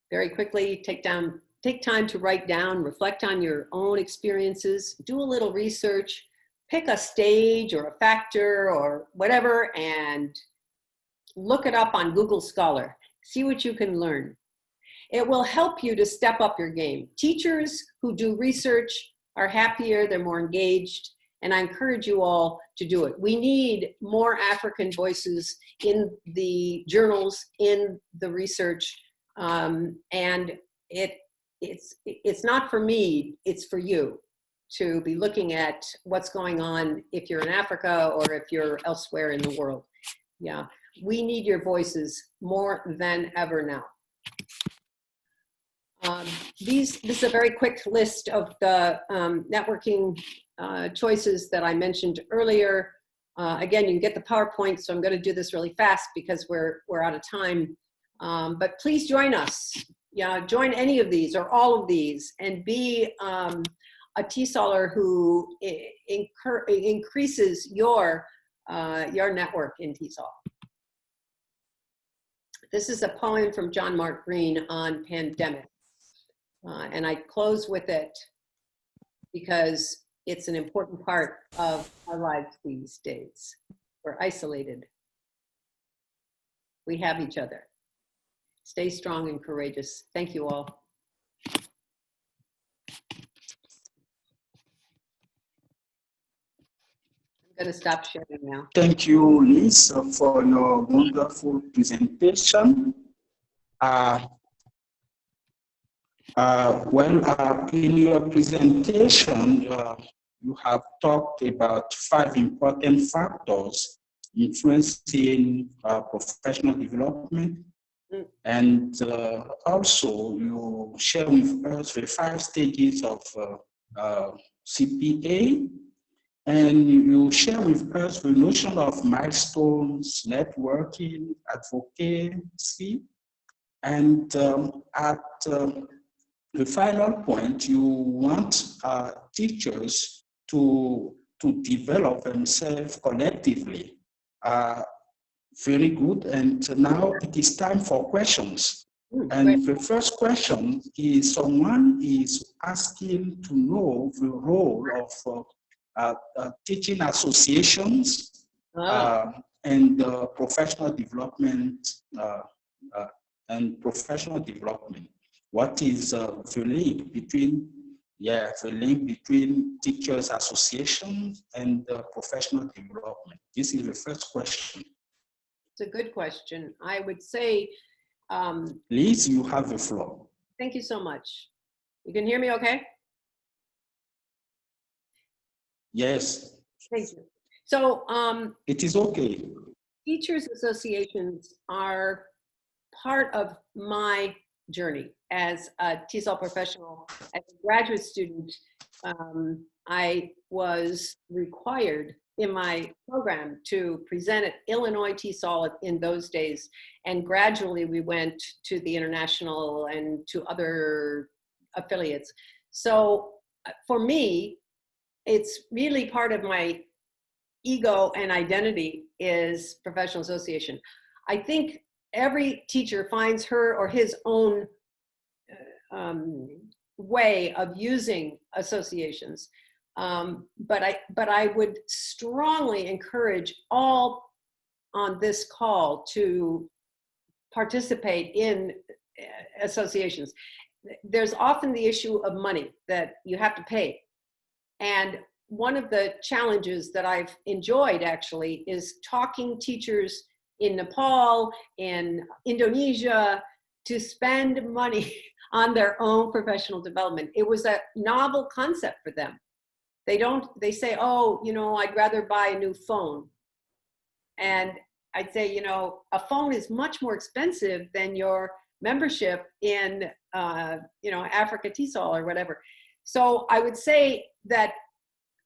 Very quickly, take time to write down, reflect on your own experiences, do a little research, pick a stage or a factor or whatever, and look it up on Google Scholar. See what you can learn. It will help you to step up your game. Teachers who do research are happier, they're more engaged, and I encourage you all to do it. We need more African voices in the journals, in the research, and it's not for me, it's for you to be looking at what's going on if you're in Africa or if you're elsewhere in the world. Yeah, we need your voices more than ever now. This is a very quick list of the networking choices that I mentioned earlier. Again, you can get the PowerPoint, so I'm going to do this really fast because we're out of time. But please join us. Yeah, join any of these or all of these, and be a TESOLer who increases your your network in TESOL. This is a poem from John Mark Green on pandemic. And I close with it because it's an important part of our lives these days. We're isolated. We have each other. Stay strong and courageous. Thank you all. I'm going to stop sharing now.
Thank you, Liz, for your wonderful presentation. In your presentation, you have talked about 5 important factors influencing professional development. And also, you share with us the 5 stages of CPA, and you share with us the notion of milestones, networking, advocacy, and at the final point, you want teachers to develop themselves collectively. Very good. And now it is time for questions. And the first question is, someone is asking to know the role of teaching associations and professional development What is the link between teachers associations and professional development? This is the first question.
It's a good question. I would say,
Liz, you have the floor.
Thank you so much. You can hear me okay?
Yes.
Thank you. So
it is okay.
Teachers associations are part of my journey as a TESOL professional. As a graduate student, I was required in my program to present at Illinois TESOL in those days, and gradually we went to the international and to other affiliates. So for me, it's really part of my ego and identity is professional association. I think every teacher finds her or his own way of using associations. But I would strongly encourage all on this call to participate in associations. There's often the issue of money that you have to pay. And one of the challenges that I've enjoyed actually is talking teachers in Nepal, in Indonesia, to spend money on their own professional development. It was a novel concept for them. They say, oh, you know, I'd rather buy a new phone. And I'd say, you know, a phone is much more expensive than your membership in, you know, Africa TESOL or whatever. So I would say that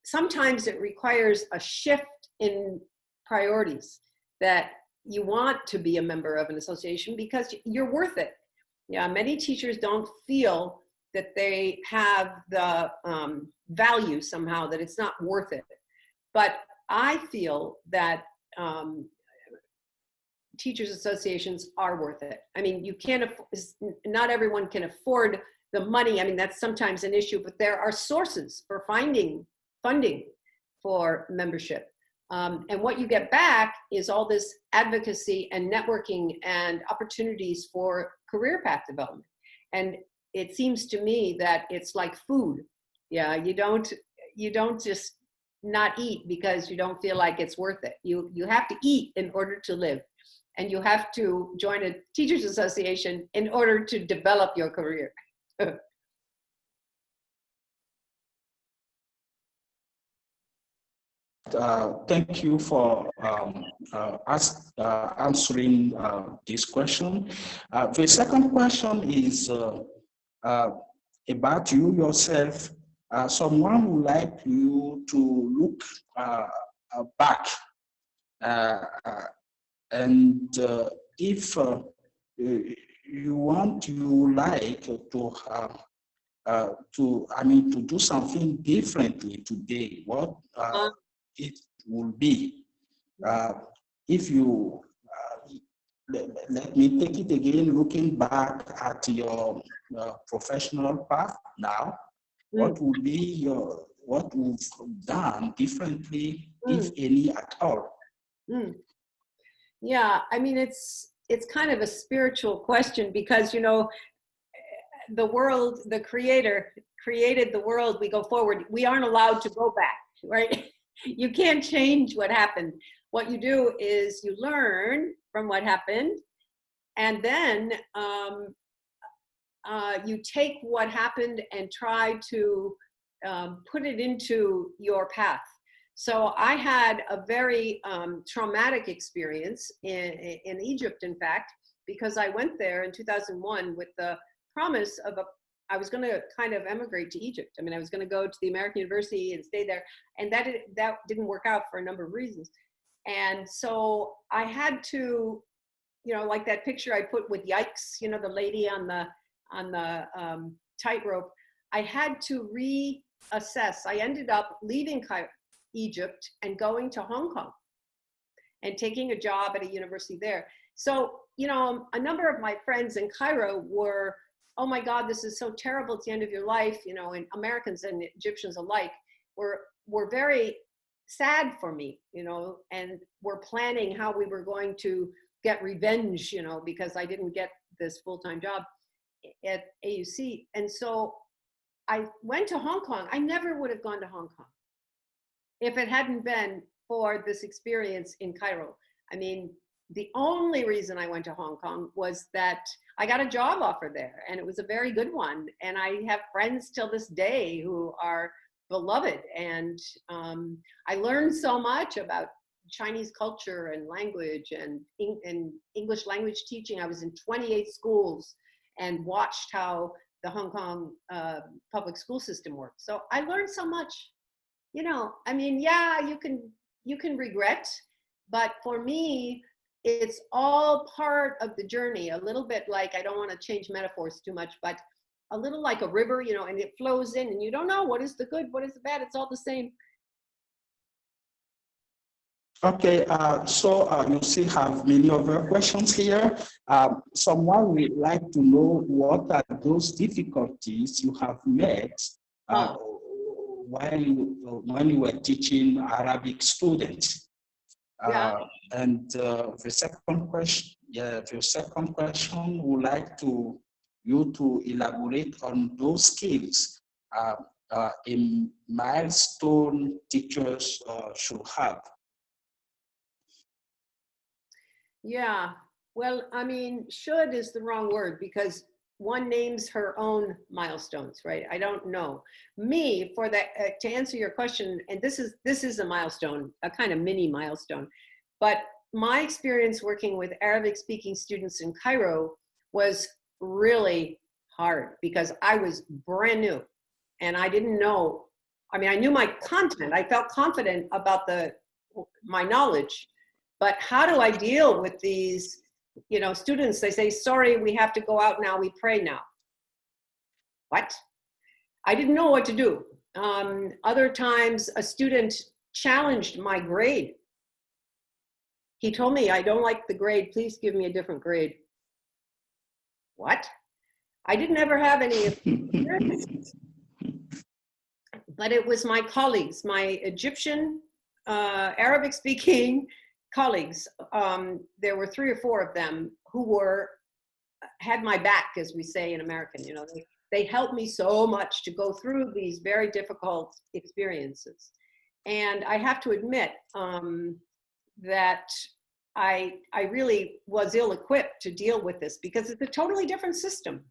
sometimes it requires a shift in priorities, that you want to be a member of an association because you're worth it. Yeah, many teachers don't feel that they have the value somehow, that it's not worth it. But I feel that teachers associations are worth it. I mean, you can't, not everyone can afford the money. I mean, that's sometimes an issue, but there are sources for finding funding for membership. And what you get back is all this advocacy and networking and opportunities for career path development. And it seems to me that it's like food. Yeah, you don't just not eat because you don't feel like it's worth it. You have to eat in order to live. And you have to join a teachers association in order to develop your career.
Thank you for answering this question. The second question is about you yourself. Someone would like you to look back and if you like to do something differently today, what it will be. if you, let me take it again, looking back at your professional path now, what would be what you've done differently, if any at all?
Yeah, I mean, it's kind of a spiritual question because, you know, the world, the creator created the world, we go forward. We aren't allowed to go back, right? You can't change what happened. What you do is you learn from what happened, and then you take what happened and try to put it into your path. So I had a very traumatic experience in Egypt, in fact, because I went there in 2001 with the promise of I was going to kind of emigrate to Egypt. I mean, I was going to go to the American University and stay there, and that didn't work out for a number of reasons. And so I had to, you know, like that picture I put with yikes, you know, the lady on the tightrope. I had to reassess. I ended up leaving Egypt and going to Hong Kong and taking a job at a university there. So, you know, a number of my friends in Cairo were, oh my God, this is so terrible, it's the end of your life, you know, and Americans and Egyptians alike were very sad for me, you know, and were planning how we were going to get revenge, you know, because I didn't get this full-time job at AUC. And so I went to Hong Kong. I never would have gone to Hong Kong if it hadn't been for this experience in Cairo. I mean, the only reason I went to Hong Kong was that I got a job offer there, and it was a very good one. And I have friends till this day who are beloved. And I learned so much about Chinese culture and language and English language teaching. I was in 28 schools and watched how the Hong Kong public school system works. So I learned so much. You know, I mean, yeah, you can regret, but for me, it's all part of the journey. A little bit like, I don't want to change metaphors too much, but a little like a river, you know, and it flows in, and you don't know what is the good, what is the bad. It's all the same.
Okay, so you still have many other questions here. Someone would like to know what are those difficulties you have met when you were teaching Arabic students. And the second question would like you to elaborate on those skills a milestone teachers should have.
Yeah, well, I mean, should is the wrong word because one names her own milestones, right? I don't know. Me, for that, to answer your question, and this is a milestone, a kind of mini milestone, but my experience working with Arabic-speaking students in Cairo was really hard because I was brand new and I didn't know. I mean, I knew my content. I felt confident about my knowledge, but how do I deal with these, you know, students? They say, sorry, we have to go out now, we pray now. What? I didn't know what to do. Other times a student challenged my grade. He told me, I don't like the grade, please give me a different grade. What? I didn't ever have any experiences. But it was my colleagues, my Egyptian, Arabic-speaking colleagues. There were 3 or 4 of them who had my back, as we say in American. You know, they helped me so much to go through these very difficult experiences. And I have to admit that I really was ill-equipped to deal with this because it's a totally different system,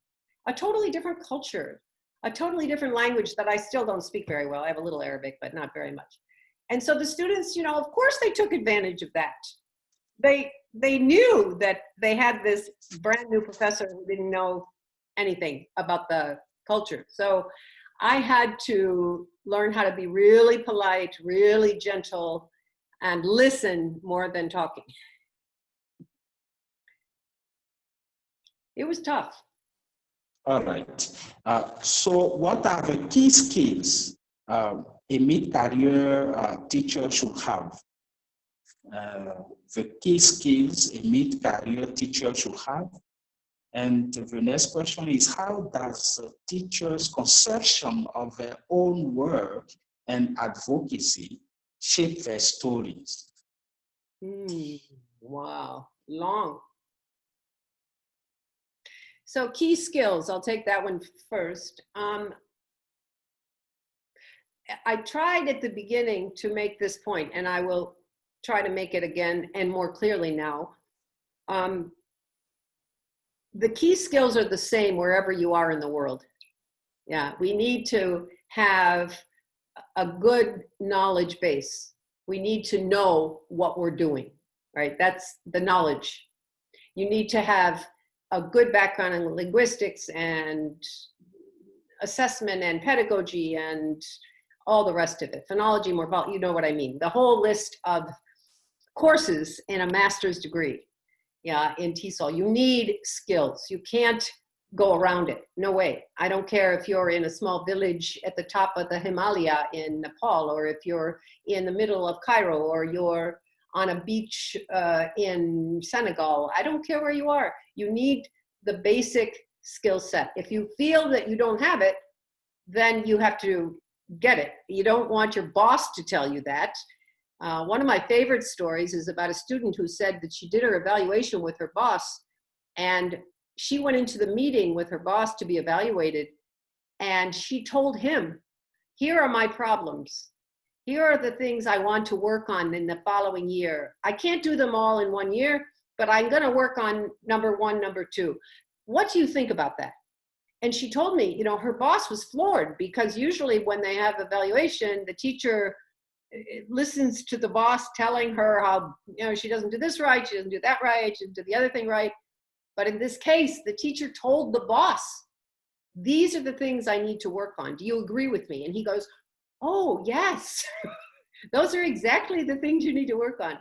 a totally different culture, a totally different language that I still don't speak very well. I have a little Arabic, but not very much. And so the students, you know, of course they took advantage of that. They knew that they had this brand new professor who didn't know anything about the culture. So I had to learn how to be really polite, really gentle, and listen more than talking. It was tough.
All right. So what are the key skills a mid-career teacher should have? the key skills a mid-career teacher should have. And the next question is, how does a teacher's conception of their own work and advocacy shape their stories?
Wow, long. So key skills, I'll take that one first. I tried at the beginning to make this point, and I will try to make it again and more clearly now. The key skills are the same wherever you are in the world. Yeah, we need to have a good knowledge base. We need to know what we're doing, right? That's the knowledge. You need to have a good background in linguistics and assessment and pedagogy and all the rest of it. Phonology, morphology, you know what I mean. The whole list of courses in a master's degree, yeah, in TESOL. You need skills. You can't go around it. No way. I don't care if you're in a small village at the top of the Himalaya in Nepal, or if you're in the middle of Cairo, or you're on a beach in Senegal. I don't care where you are. You need the basic skill set. If you feel that you don't have it, then you have to get it. You don't want your boss to tell you that. One of my favorite stories is about a student who said that she did her evaluation with her boss, and she went into the meeting with her boss to be evaluated, and she told him, here are my problems. Here are the things I want to work on in the following year. I can't do them all in 1 year, but I'm going to work on number 1, number 2. What do you think about that? And she told me, you know, her boss was floored, because usually when they have evaluation, the teacher listens to the boss telling her how, you know, she doesn't do this right, she doesn't do that right, she doesn't do the other thing right. But in this case, the teacher told the boss, these are the things I need to work on. Do you agree with me? And he goes, oh, yes. Those are exactly the things you need to work on.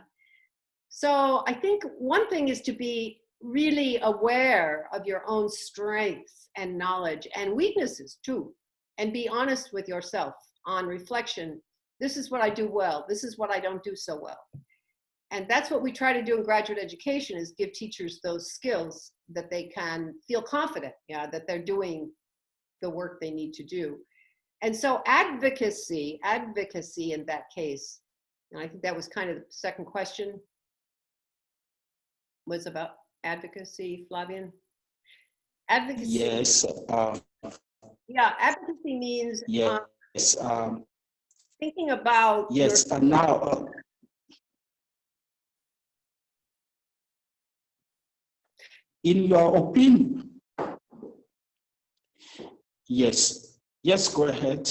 So I think one thing is to be really aware of your own strengths and knowledge and weaknesses too, and be honest with yourself on reflection. This is what I do well. This is what I don't do so well. And that's what we try to do in graduate education, is give teachers those skills that they can feel confident, yeah, that they're doing the work they need to do. And so advocacy in that case, and I think that was kind of the second question, was about advocacy, Flavian? Advocacy.
Yes.
Yeah, advocacy means
Yes.
thinking about.
Yes, and now. In your opinion, yes, go ahead.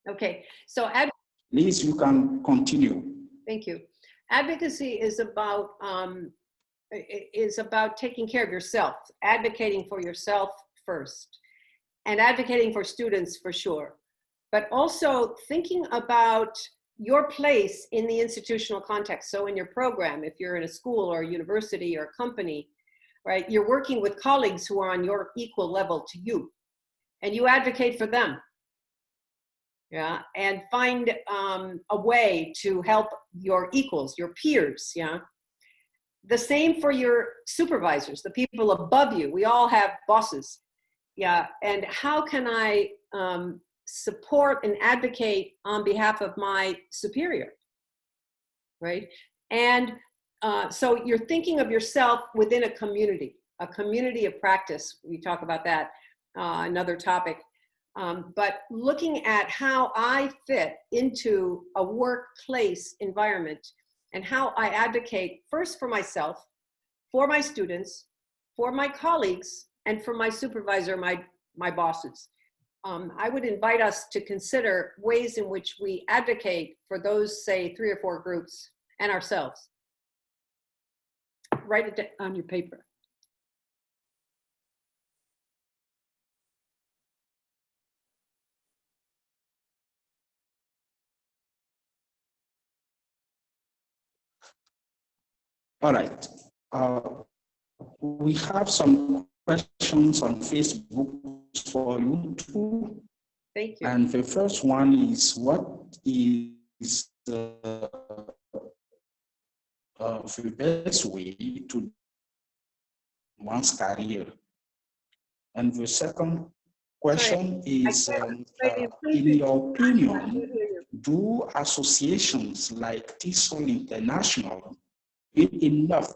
Okay, so
Please, you can continue.
Thank you. Advocacy is about taking care of yourself, advocating for yourself first, and advocating for students for sure, but also thinking about your place in the institutional context. So in your program, if you're in a school or a university or a company, right, you're working with colleagues who are on your equal level to you, and you advocate for them, yeah, and find a way to help your equals, your peers, yeah. The same for your supervisors, the people above you. We all have bosses, yeah, and how can I support and advocate on behalf of my superior, right? And so you're thinking of yourself within a community of practice. We talk about that, another topic. But looking at how I fit into a workplace environment and how I advocate first for myself, for my students, for my colleagues, and for my supervisor, my bosses. I would invite us to consider ways in which we advocate for those, say, 3 or 4 groups and ourselves. Write it on your paper.
All right. We have some questions on Facebook for you too.
Thank you.
And the first one is, what is the best way to one's career. And the second question is, in your opinion, do associations like TESOL International do enough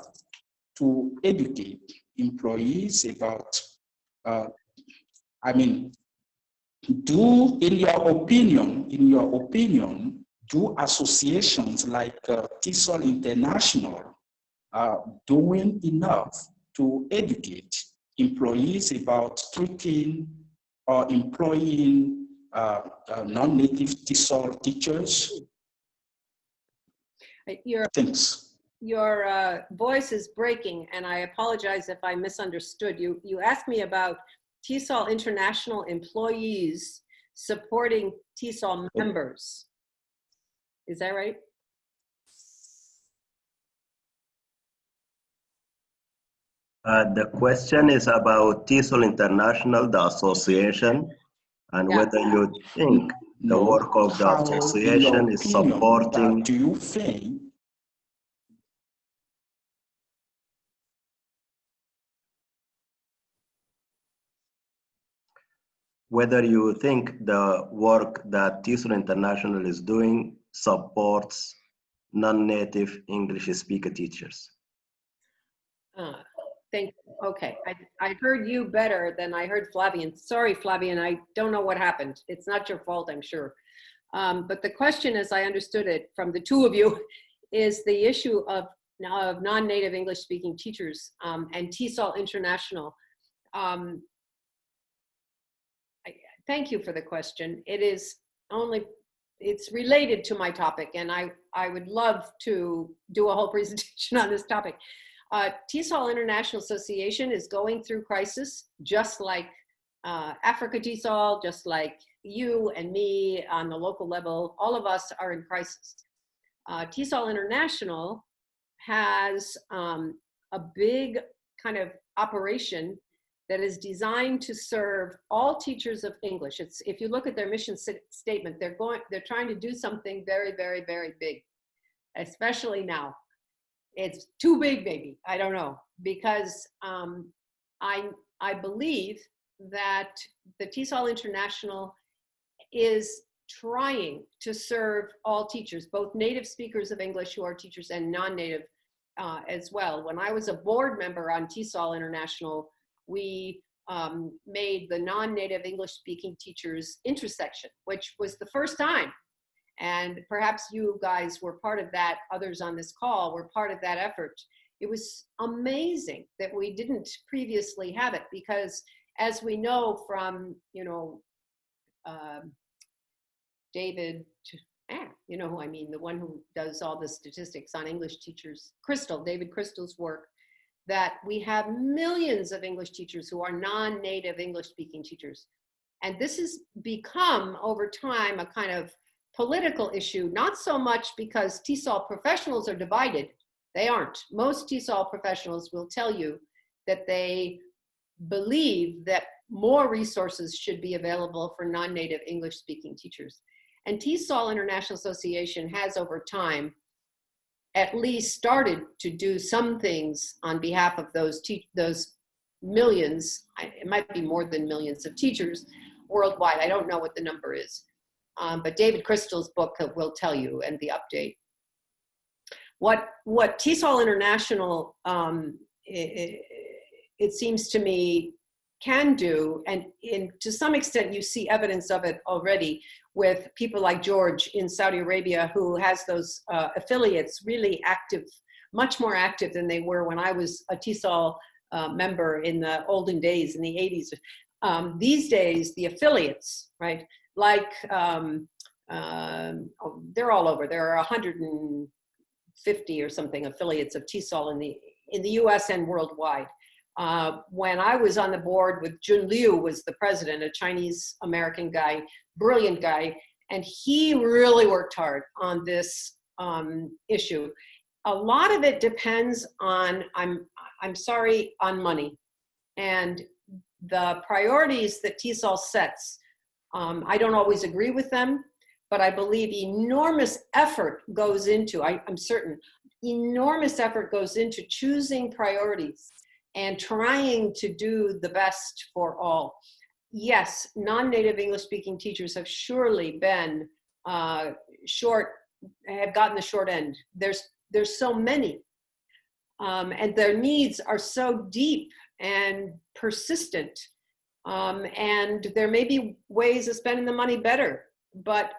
to educate employees about, in your opinion, do associations like TESOL International doing enough to educate employees about treating or employing non-native TESOL teachers? Thanks.
Your voice is breaking, and I apologize if I misunderstood you. You asked me about TESOL International employees supporting TESOL members. Is that right?
The question is about TESOL International, the association, and whether you think the work of the association is supporting.
Do you think
whether you think the work that TESOL International is doing supports non-native English speaker teachers?
Thank you. Okay, I heard you better than I heard Flavian. Sorry, Flavian, I don't know what happened. It's not your fault, I'm sure. But the question, as I understood it from the two of you, is the issue of non-native English speaking teachers and TESOL International. Thank you for the question. It's related to my topic, and I would love to do a whole presentation on this topic. TESOL International Association is going through crisis, just like Africa TESOL, just like you and me on the local level. All of us are in crisis. TESOL International has a big kind of operation that is designed to serve all teachers of English. If you look at their mission statement, they're trying to do something very, very, very big, especially now. It's too big, maybe, I don't know, because I believe that the TESOL International is trying to serve all teachers, both native speakers of English who are teachers and non-native as well. When I was a board member on TESOL International, we made the non-native English speaking teachers intersection, which was the first time. And perhaps you guys were part of that, others on this call were part of that effort. It was amazing that we didn't previously have it, because as we know from, David, you know who I mean, the one who does all the statistics on English teachers, David Crystal's work, that we have millions of English teachers who are non-native English speaking teachers. And this has become over time a kind of political issue, not so much because TESOL professionals are divided. They aren't. Most TESOL professionals will tell you that they believe that more resources should be available for non-native English speaking teachers. And TESOL International Association has over time at least started to do some things on behalf of those millions, it might be more than millions of teachers worldwide. I don't know what the number is. But David Crystal's book will tell you, and the update. What TESOL International, it seems to me, can do, and to some extent you see evidence of it already with people like George in Saudi Arabia, who has those affiliates really active, much more active than they were when I was a TESOL member in the olden days, in the 80s. These days, the affiliates, right? Like, they're all over. There are 150 or something affiliates of TESOL in the US and worldwide. When I was on the board with Jun Liu was the president, a Chinese American guy, brilliant guy, and he really worked hard on this issue. A lot of it depends on, I'm sorry, on money and the priorities that TESOL sets. I don't always agree with them, but I believe enormous effort goes into, I'm certain, enormous effort goes into choosing priorities and trying to do the best for all. Yes, non-native English speaking teachers have surely been have gotten the short end. There's so many, and their needs are so deep and persistent, and there may be ways of spending the money better, but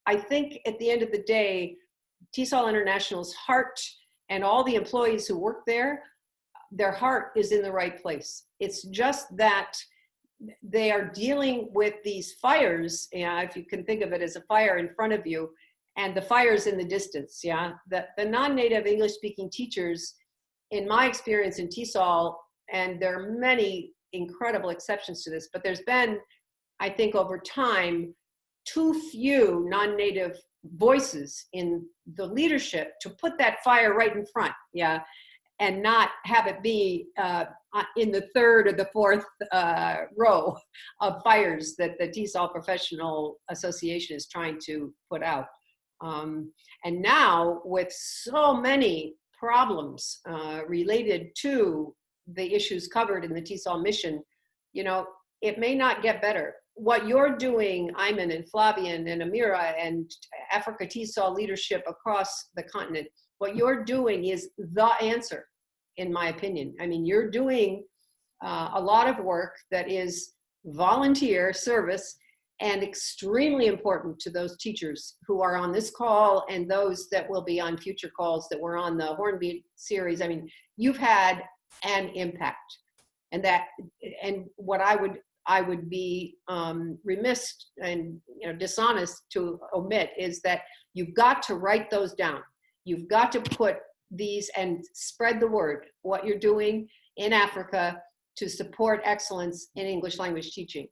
I think at the end of the day, TESOL International's heart and all the employees who work there, their heart is in the right place. It's just that they are dealing with these fires, if you can think of it as a fire in front of you, and the fire's in the distance, The non-native English-speaking teachers, in my experience in TESOL, and there are many incredible exceptions to this, but there's been, I think over time, too few non-native voices in the leadership to put that fire right in front, and not have it be in the third or the fourth row of fires that the TESOL Professional Association is trying to put out. And now with so many problems related to the issues covered in the TESOL mission, it may not get better. What you're doing, Ayman and Flavian and Amira and Africa TESOL leadership across the continent, what you're doing is the answer, in my opinion. I mean, you're doing a lot of work that is volunteer service and extremely important to those teachers who are on this call and those that will be on future calls that were on the Hornbeat series. I mean, you've had an impact, and what I would be remiss and dishonest to omit is that you've got to write those down. You've got to put these and spread the word, what you're doing in Africa to support excellence in English language teaching.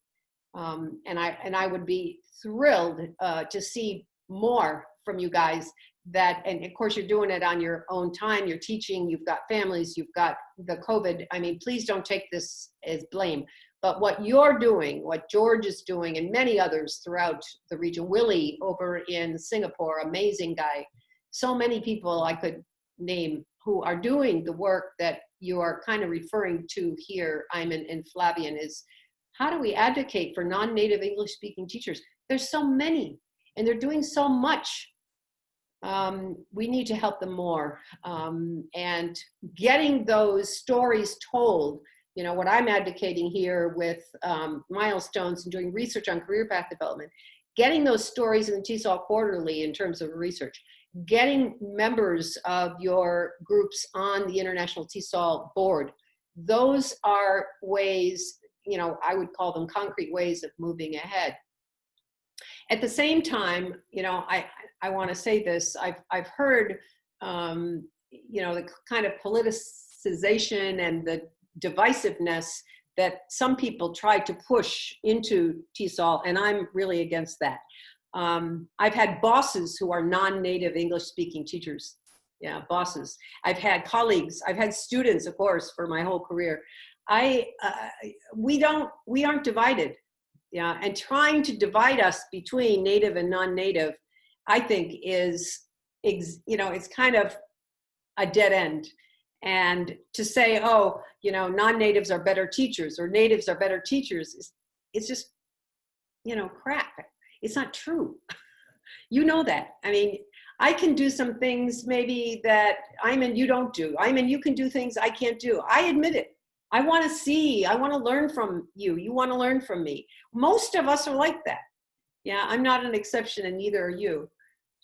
And I would be thrilled to see more from you guys and of course you're doing it on your own time, you're teaching, you've got families, you've got the COVID. I mean, please don't take this as blame, but what you're doing, what George is doing, and many others throughout the region, Willie over in Singapore, amazing guy. So many people I could name who are doing the work that you are kind of referring to here, Ayman and Flavian, is how do we advocate for non-native English speaking teachers? There's so many, and they're doing so much. We need to help them more. And getting those stories told, what I'm advocating here with Milestones and doing research on career path development, getting those stories in the TESOL Quarterly in terms of research, getting members of your groups on the International TESOL Board. Those are ways, I would call them concrete ways of moving ahead. At the same time, I want to say this, I've heard, the kind of politicization and the divisiveness that some people try to push into TESOL, and I'm really against that. I've had bosses who are non-native English speaking teachers. Bosses. I've had colleagues, I've had students, of course, for my whole career. We aren't divided. And trying to divide us between native and non-native, I think is, it's kind of a dead end. And to say, non-natives are better teachers or natives are better teachers, it's just, crap. It's not true. You know that. I mean, I can do some things maybe that you don't do. You can do things I can't do. I admit it. I want to learn from you. You want to learn from me. Most of us are like that. I'm not an exception and neither are you.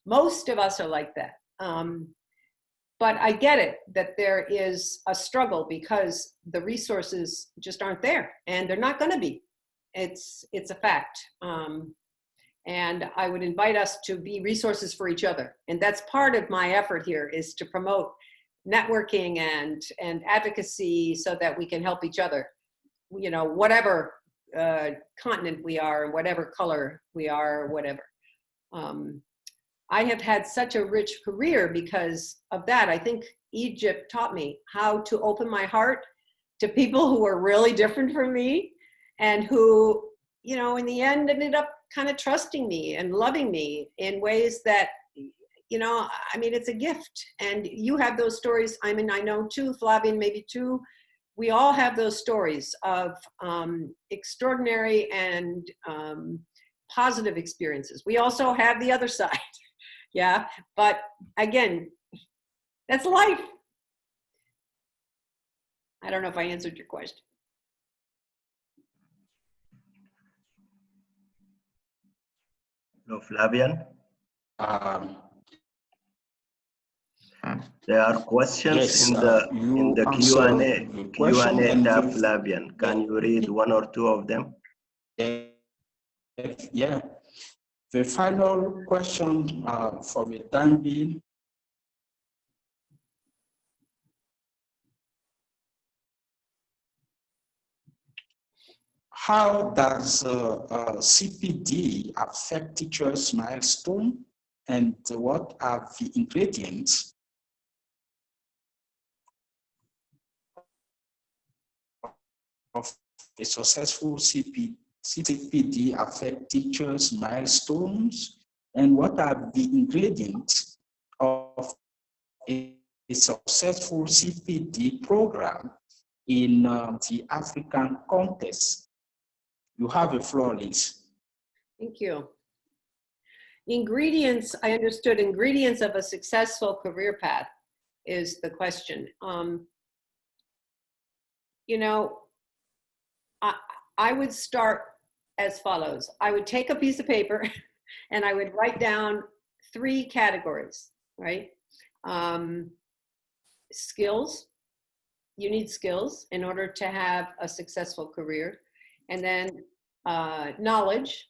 Most of us are like that. But I get it that there is a struggle because the resources just aren't there and they're not going to be. It's a fact. And I would invite us to be resources for each other. And that's part of my effort here, is to promote networking and advocacy so that we can help each other, whatever continent we are, whatever color we are, whatever. I have had such a rich career because of that. I think Egypt taught me how to open my heart to people who were really different from me and who, in the end ended up kind of trusting me and loving me in ways that you know, I mean, it's a gift. And you have those stories. I mean, I know too, Flavian, maybe too. We all have those stories of extraordinary and positive experiences. We also have the other side. Yeah. But again, that's life. I don't know if I answered your question.
No, Flavian? There are questions
yes,
in the Q&A tab, Flavian. Can you read one or two of them?
Yeah. The final question for the time being. How does CPD affect teachers' milestone, and what are the ingredients of a successful CPD affect teachers' milestones, and what are the ingredients of a successful CPD program in the African context? You have the floor, Liz.
Thank you. Ingredients, I understood, ingredients of a successful career path is the question. You know, I would start as follows. I would take a piece of paper and I would write down 3 categories, right? Skills. You need skills in order to have a successful career. And then knowledge.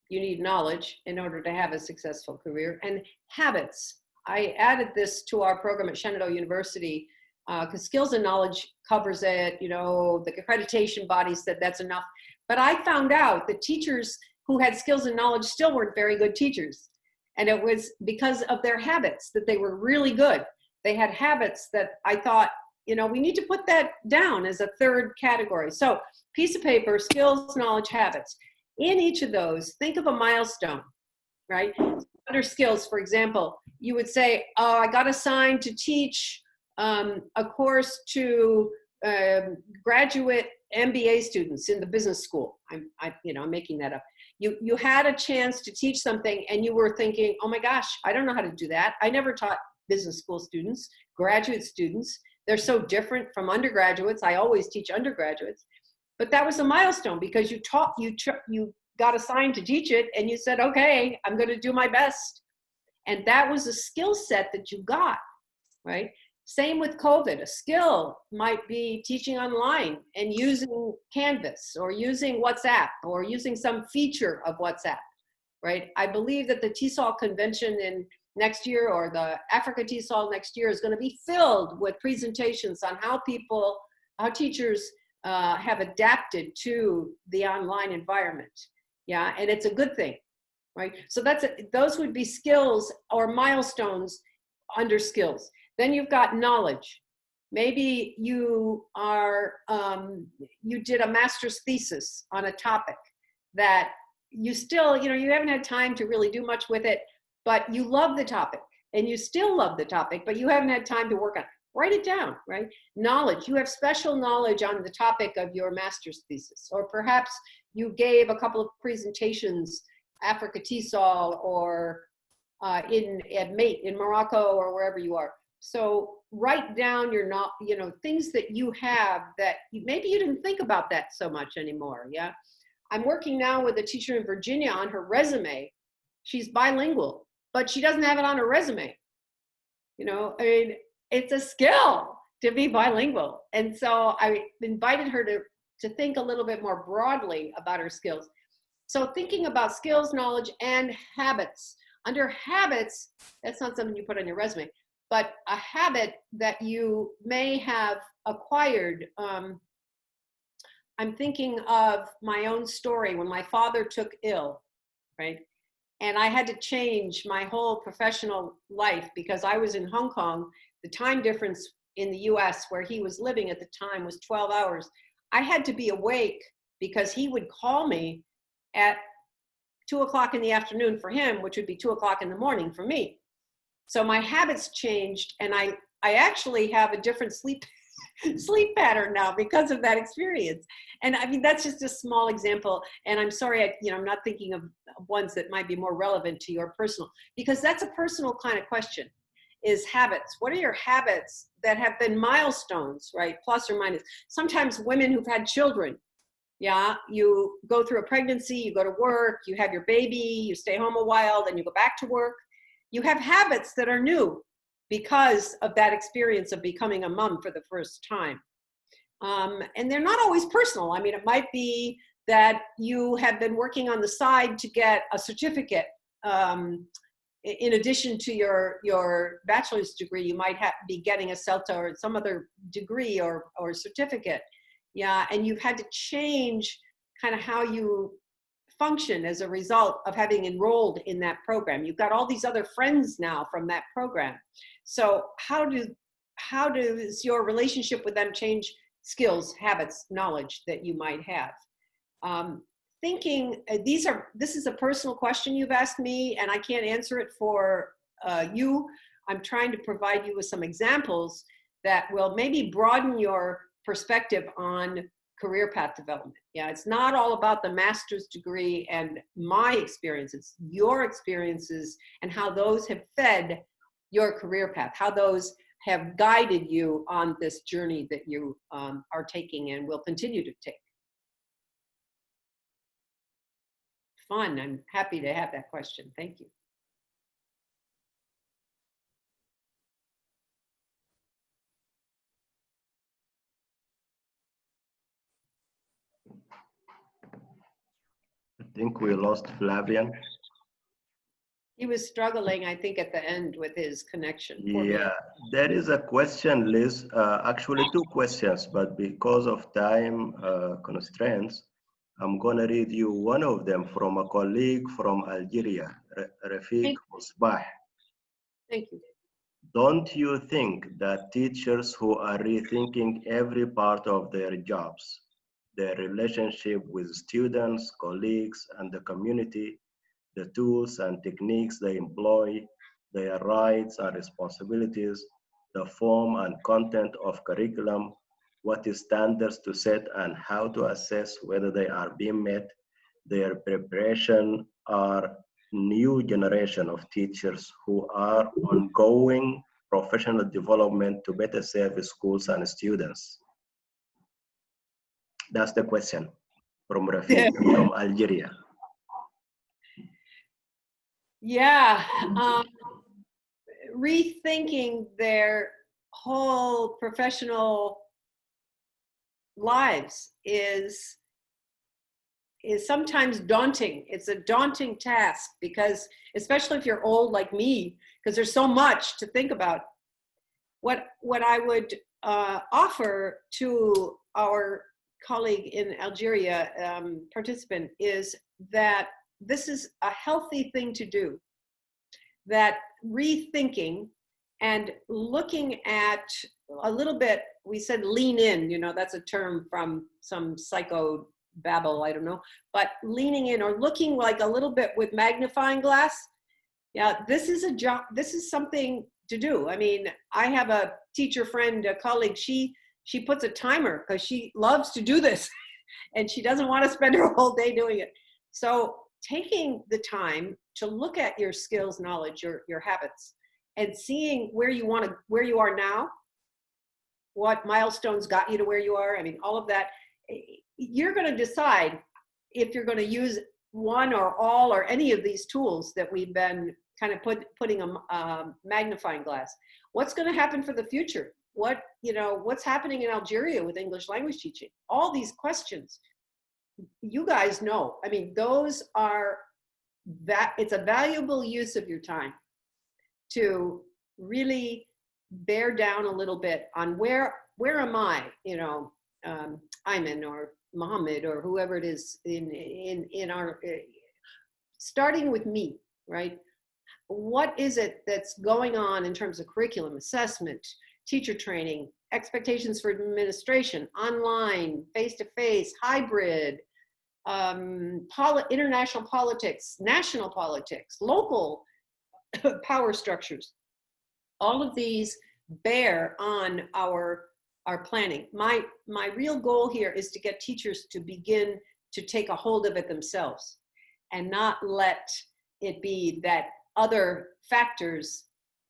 You need knowledge in order to have a successful career. And habits. I added this to our program at Shenandoah University because skills and knowledge covers it. You know, the accreditation body said that's enough. But I found out that teachers who had skills and knowledge still weren't very good teachers. And it was because of their habits that they were really good. They had habits that I thought, you know, we need to put that down as a 3rd category. So piece of paper, skills, knowledge, habits. In each of those, think of a milestone, right? Under skills, for example, you would say, oh, I got assigned to teach a course to graduate MBA students in the business school. I'm making that up. You had a chance to teach something and you were thinking, oh my gosh, I don't know how to do that. I never taught business school students, graduate students. They're so different from undergraduates. I always teach undergraduates. But that was a milestone because you got assigned to teach it and you said, okay, I'm going to do my best. And that was a skill set that you got, right? Same with COVID. A skill might be teaching online and using Canvas or using WhatsApp or using some feature of WhatsApp, right? I believe that the TESOL convention in next year or the Africa TESOL next year is going to be filled with presentations on how teachers have adapted to the online environment. Yeah, and it's a good thing, right? So those would be skills or milestones under skills. Then you've got knowledge. Maybe you did a master's thesis on a topic that you still, you haven't had time to really do much with it, but you love the topic and you still love the topic, but you haven't had time to work on it. Write it down, right? Knowledge, you have special knowledge on the topic of your master's thesis, or perhaps you gave a couple of presentations, Africa TESOL or at MATE in Morocco or wherever you are. So write down things that you have that maybe you didn't think about that so much anymore, yeah? I'm working now with a teacher in Virginia on her resume. She's bilingual, but she doesn't have it on her resume. It's a skill to be bilingual. And so I invited her to think a little bit more broadly about her skills. So thinking about skills, knowledge, and habits. Under habits, that's not something you put on your resume, but a habit that you may have acquired. I'm thinking of my own story when my father took ill, right? And I had to change my whole professional life because I was in Hong Kong. The time difference in the US where he was living at the time was 12 hours. I had to be awake because he would call me at 2 o'clock in the afternoon for him, which would be 2 o'clock in the morning for me. So my habits changed, and I actually have a different sleep pattern now because of that experience. And I mean, that's just a small example. And I'm sorry, I'm not thinking of ones that might be more relevant to your personal, because that's a personal kind of question, is habits. What are your habits that have been milestones, right? Plus or minus. Sometimes women who've had children, yeah, you go through a pregnancy, you go to work, you have your baby, you stay home a while, then you go back to work. You have habits that are new because of that experience of becoming a mom for the first time. And they're not always personal. I mean, it might be that you have been working on the side to get a certificate. In addition to your bachelor's degree, you might be getting a CELTA or some other degree or certificate. Yeah, and you've had to change kind of how you function as a result of having enrolled in that program. You've got all these other friends now from that program. So how does your relationship with them change skills, habits, knowledge that you might have? This is a personal question you've asked me, and I can't answer it for you. I'm trying to provide you with some examples that will maybe broaden your perspective on career path development. Yeah, it's not all about the master's degree and my experience. It's your experiences and how those have fed your career path, how those have guided you on this journey that you are taking and will continue to take. Fun. I'm happy to have that question. Thank you.
I think we lost Flavian.
He was struggling, I think, at the end with his connection.
Yeah, there is a question, Liz. Actually, two questions, but because of time constraints, I'm going to read you one of them from a colleague from Algeria, Rafiq Musbah.
Thank you.
Don't you think that teachers who are rethinking every part of their jobs, their relationship with students, colleagues, and the community, the tools and techniques they employ, their rights and responsibilities, the form and content of curriculum, what standards to set and how to assess whether they are being met, their preparation are new generation of teachers who are ongoing professional development to better serve schools and students? That's the question from Rafiq from Algeria.
Yeah, rethinking their whole professional lives is sometimes daunting. It's a daunting task because, especially if you're old like me, because there's so much to think about. What I would offer to our colleague in Algeria, participant, is that this is a healthy thing to do, that rethinking and looking at a little bit, we said lean in, that's a term from some psycho babble, I don't know, but leaning in or looking like a little bit with magnifying glass. Yeah, this is a job, this is something to do. I mean, I have a teacher friend, a colleague, she puts a timer because she loves to do this and she doesn't want to spend her whole day doing it. So taking the time to look at your skills, knowledge, your habits, and seeing where you are now, what milestones got you to where you are. I mean, all of that, you're going to decide if you're going to use one or all or any of these tools that we've been kind of putting a magnifying glass. What's going to happen for the future? What's happening in Algeria with English language teaching? All these questions, you guys know. I mean, it's a valuable use of your time to really bear down a little bit on where am I, Ayman or Mohammed or whoever it is in our, starting with me, right? What is it that's going on in terms of curriculum, assessment, teacher training, expectations for administration, online, face-to-face, hybrid, international politics, national politics, local power structures. All of these bear on our planning. My real goal here is to get teachers to begin to take a hold of it themselves and not let it be that other factors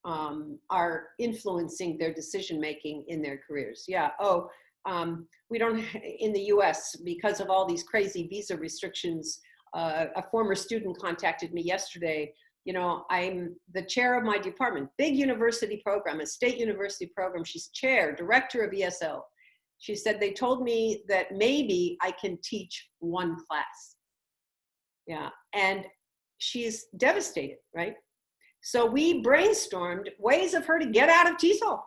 are influencing their decision-making in their careers. Yeah, we don't, in the US, because of all these crazy visa restrictions, a former student contacted me yesterday. You know, I'm the chair of my department, big university program, a state university program. She's chair, director of ESL. She said, they told me that maybe I can teach one class. Yeah, and she's devastated, right? So we brainstormed ways of her to get out of TESOL.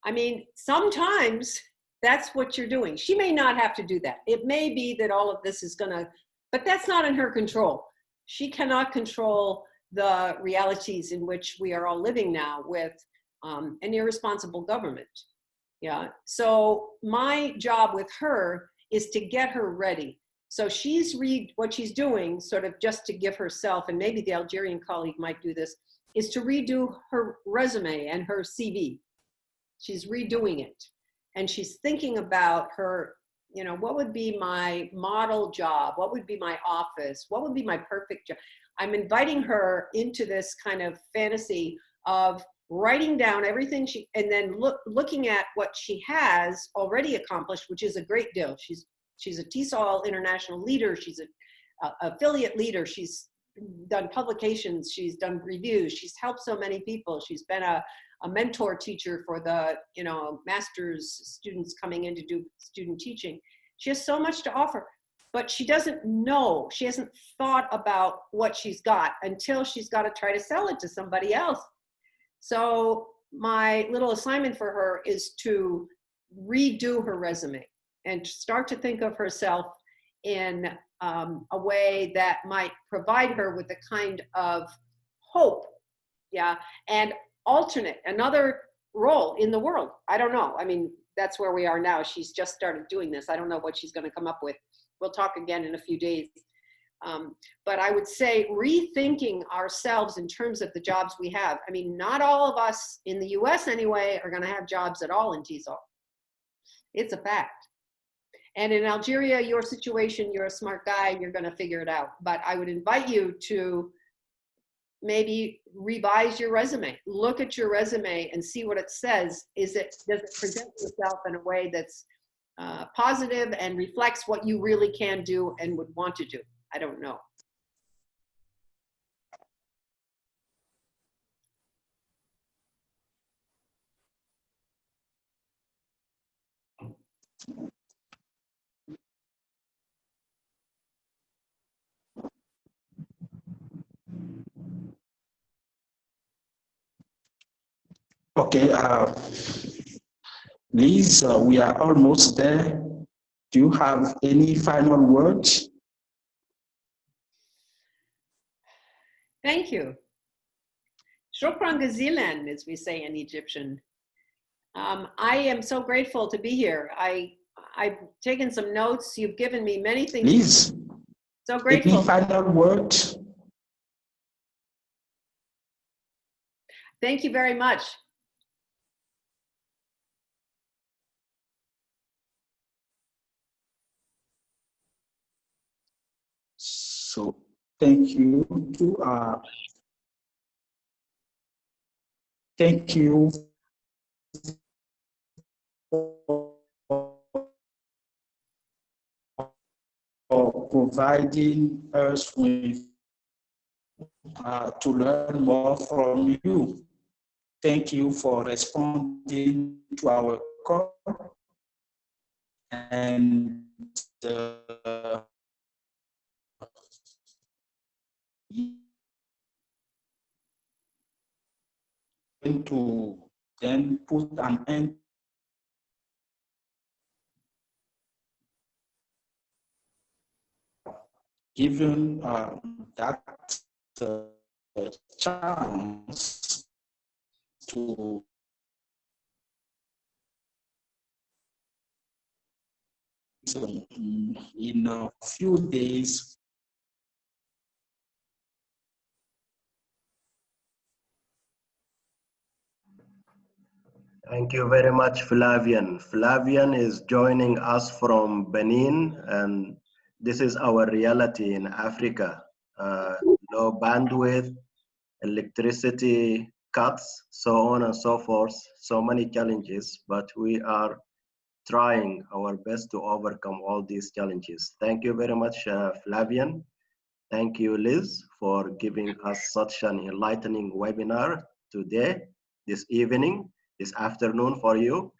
I mean, sometimes that's what you're doing. She may not have to do that. It may be that all of this is gonna, but that's not in her control. She cannot control the realities in which we are all living now with an irresponsible government. Yeah, so my job with her is to get her ready. So what she's doing, sort of just to give herself, and maybe the Algerian colleague might do this, is to redo her resume and her CV. She's redoing it. And she's thinking about her, you know, what would be my model job? What would be my office? What would be my perfect job? I'm inviting her into this kind of fantasy of writing down everything and then looking at what she has already accomplished, which is a great deal. She's a TESOL international leader. She's an affiliate leader. She's done publications. She's done reviews. She's helped so many people. She's been a mentor teacher for the, you know, master's students coming in to do student teaching. She has so much to offer, but she doesn't know. She hasn't thought about what she's got until she's got to try to sell it to somebody else. So my little assignment for her is to redo her resume and start to think of herself in a way that might provide her with the kind of hope, yeah, and alternate, another role in the world. I don't know. I mean, that's where we are now. She's just started doing this. I don't know what she's going to come up with. We'll talk again in a few days. But I would say rethinking ourselves in terms of the jobs we have. I mean, not all of us in the US anyway are going to have jobs at all in TESOL. It's a fact. And in Algeria, your situation, you're a smart guy, you're going to figure it out. But I would invite you to maybe revise your resume. Look at your resume and see what it says. Does it present yourself in a way that's positive and reflects what you really can do and would want to do? I don't know.
Okay, Liz, we are almost there. Do you have any final words?
Thank you. Shukran gazilan, as we say in Egyptian. I am so grateful to be here. I've taken some notes. You've given me many things.
Liz,
so grateful.
Any final words?
Thank you very much.
So thank you for providing us with to learn more from you. Thank you for responding to our call and to then put an end given that chance to in a few days
Thank you very much, Flavian. Flavian is joining us from Benin, and this is our reality in Africa. Low bandwidth, electricity cuts, so on and so forth, so many challenges, but we are trying our best to overcome all these challenges. Thank you very much, Flavian. Thank you, Liz, for giving us such an enlightening webinar today, this evening, this afternoon for you.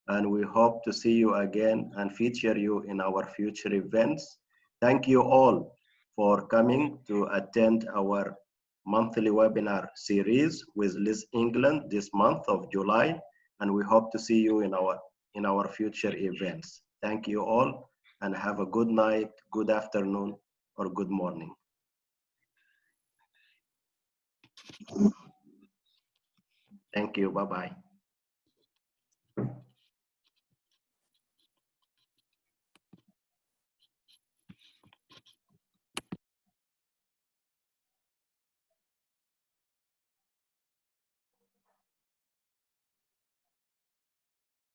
And we hope to see you again and feature you in our future events. Thank you all for coming to attend our monthly webinar series with Liz England this month of July. And we hope to see you in our future events. Thank you all and have a good night, good afternoon, or good morning. Thank you. Bye-bye.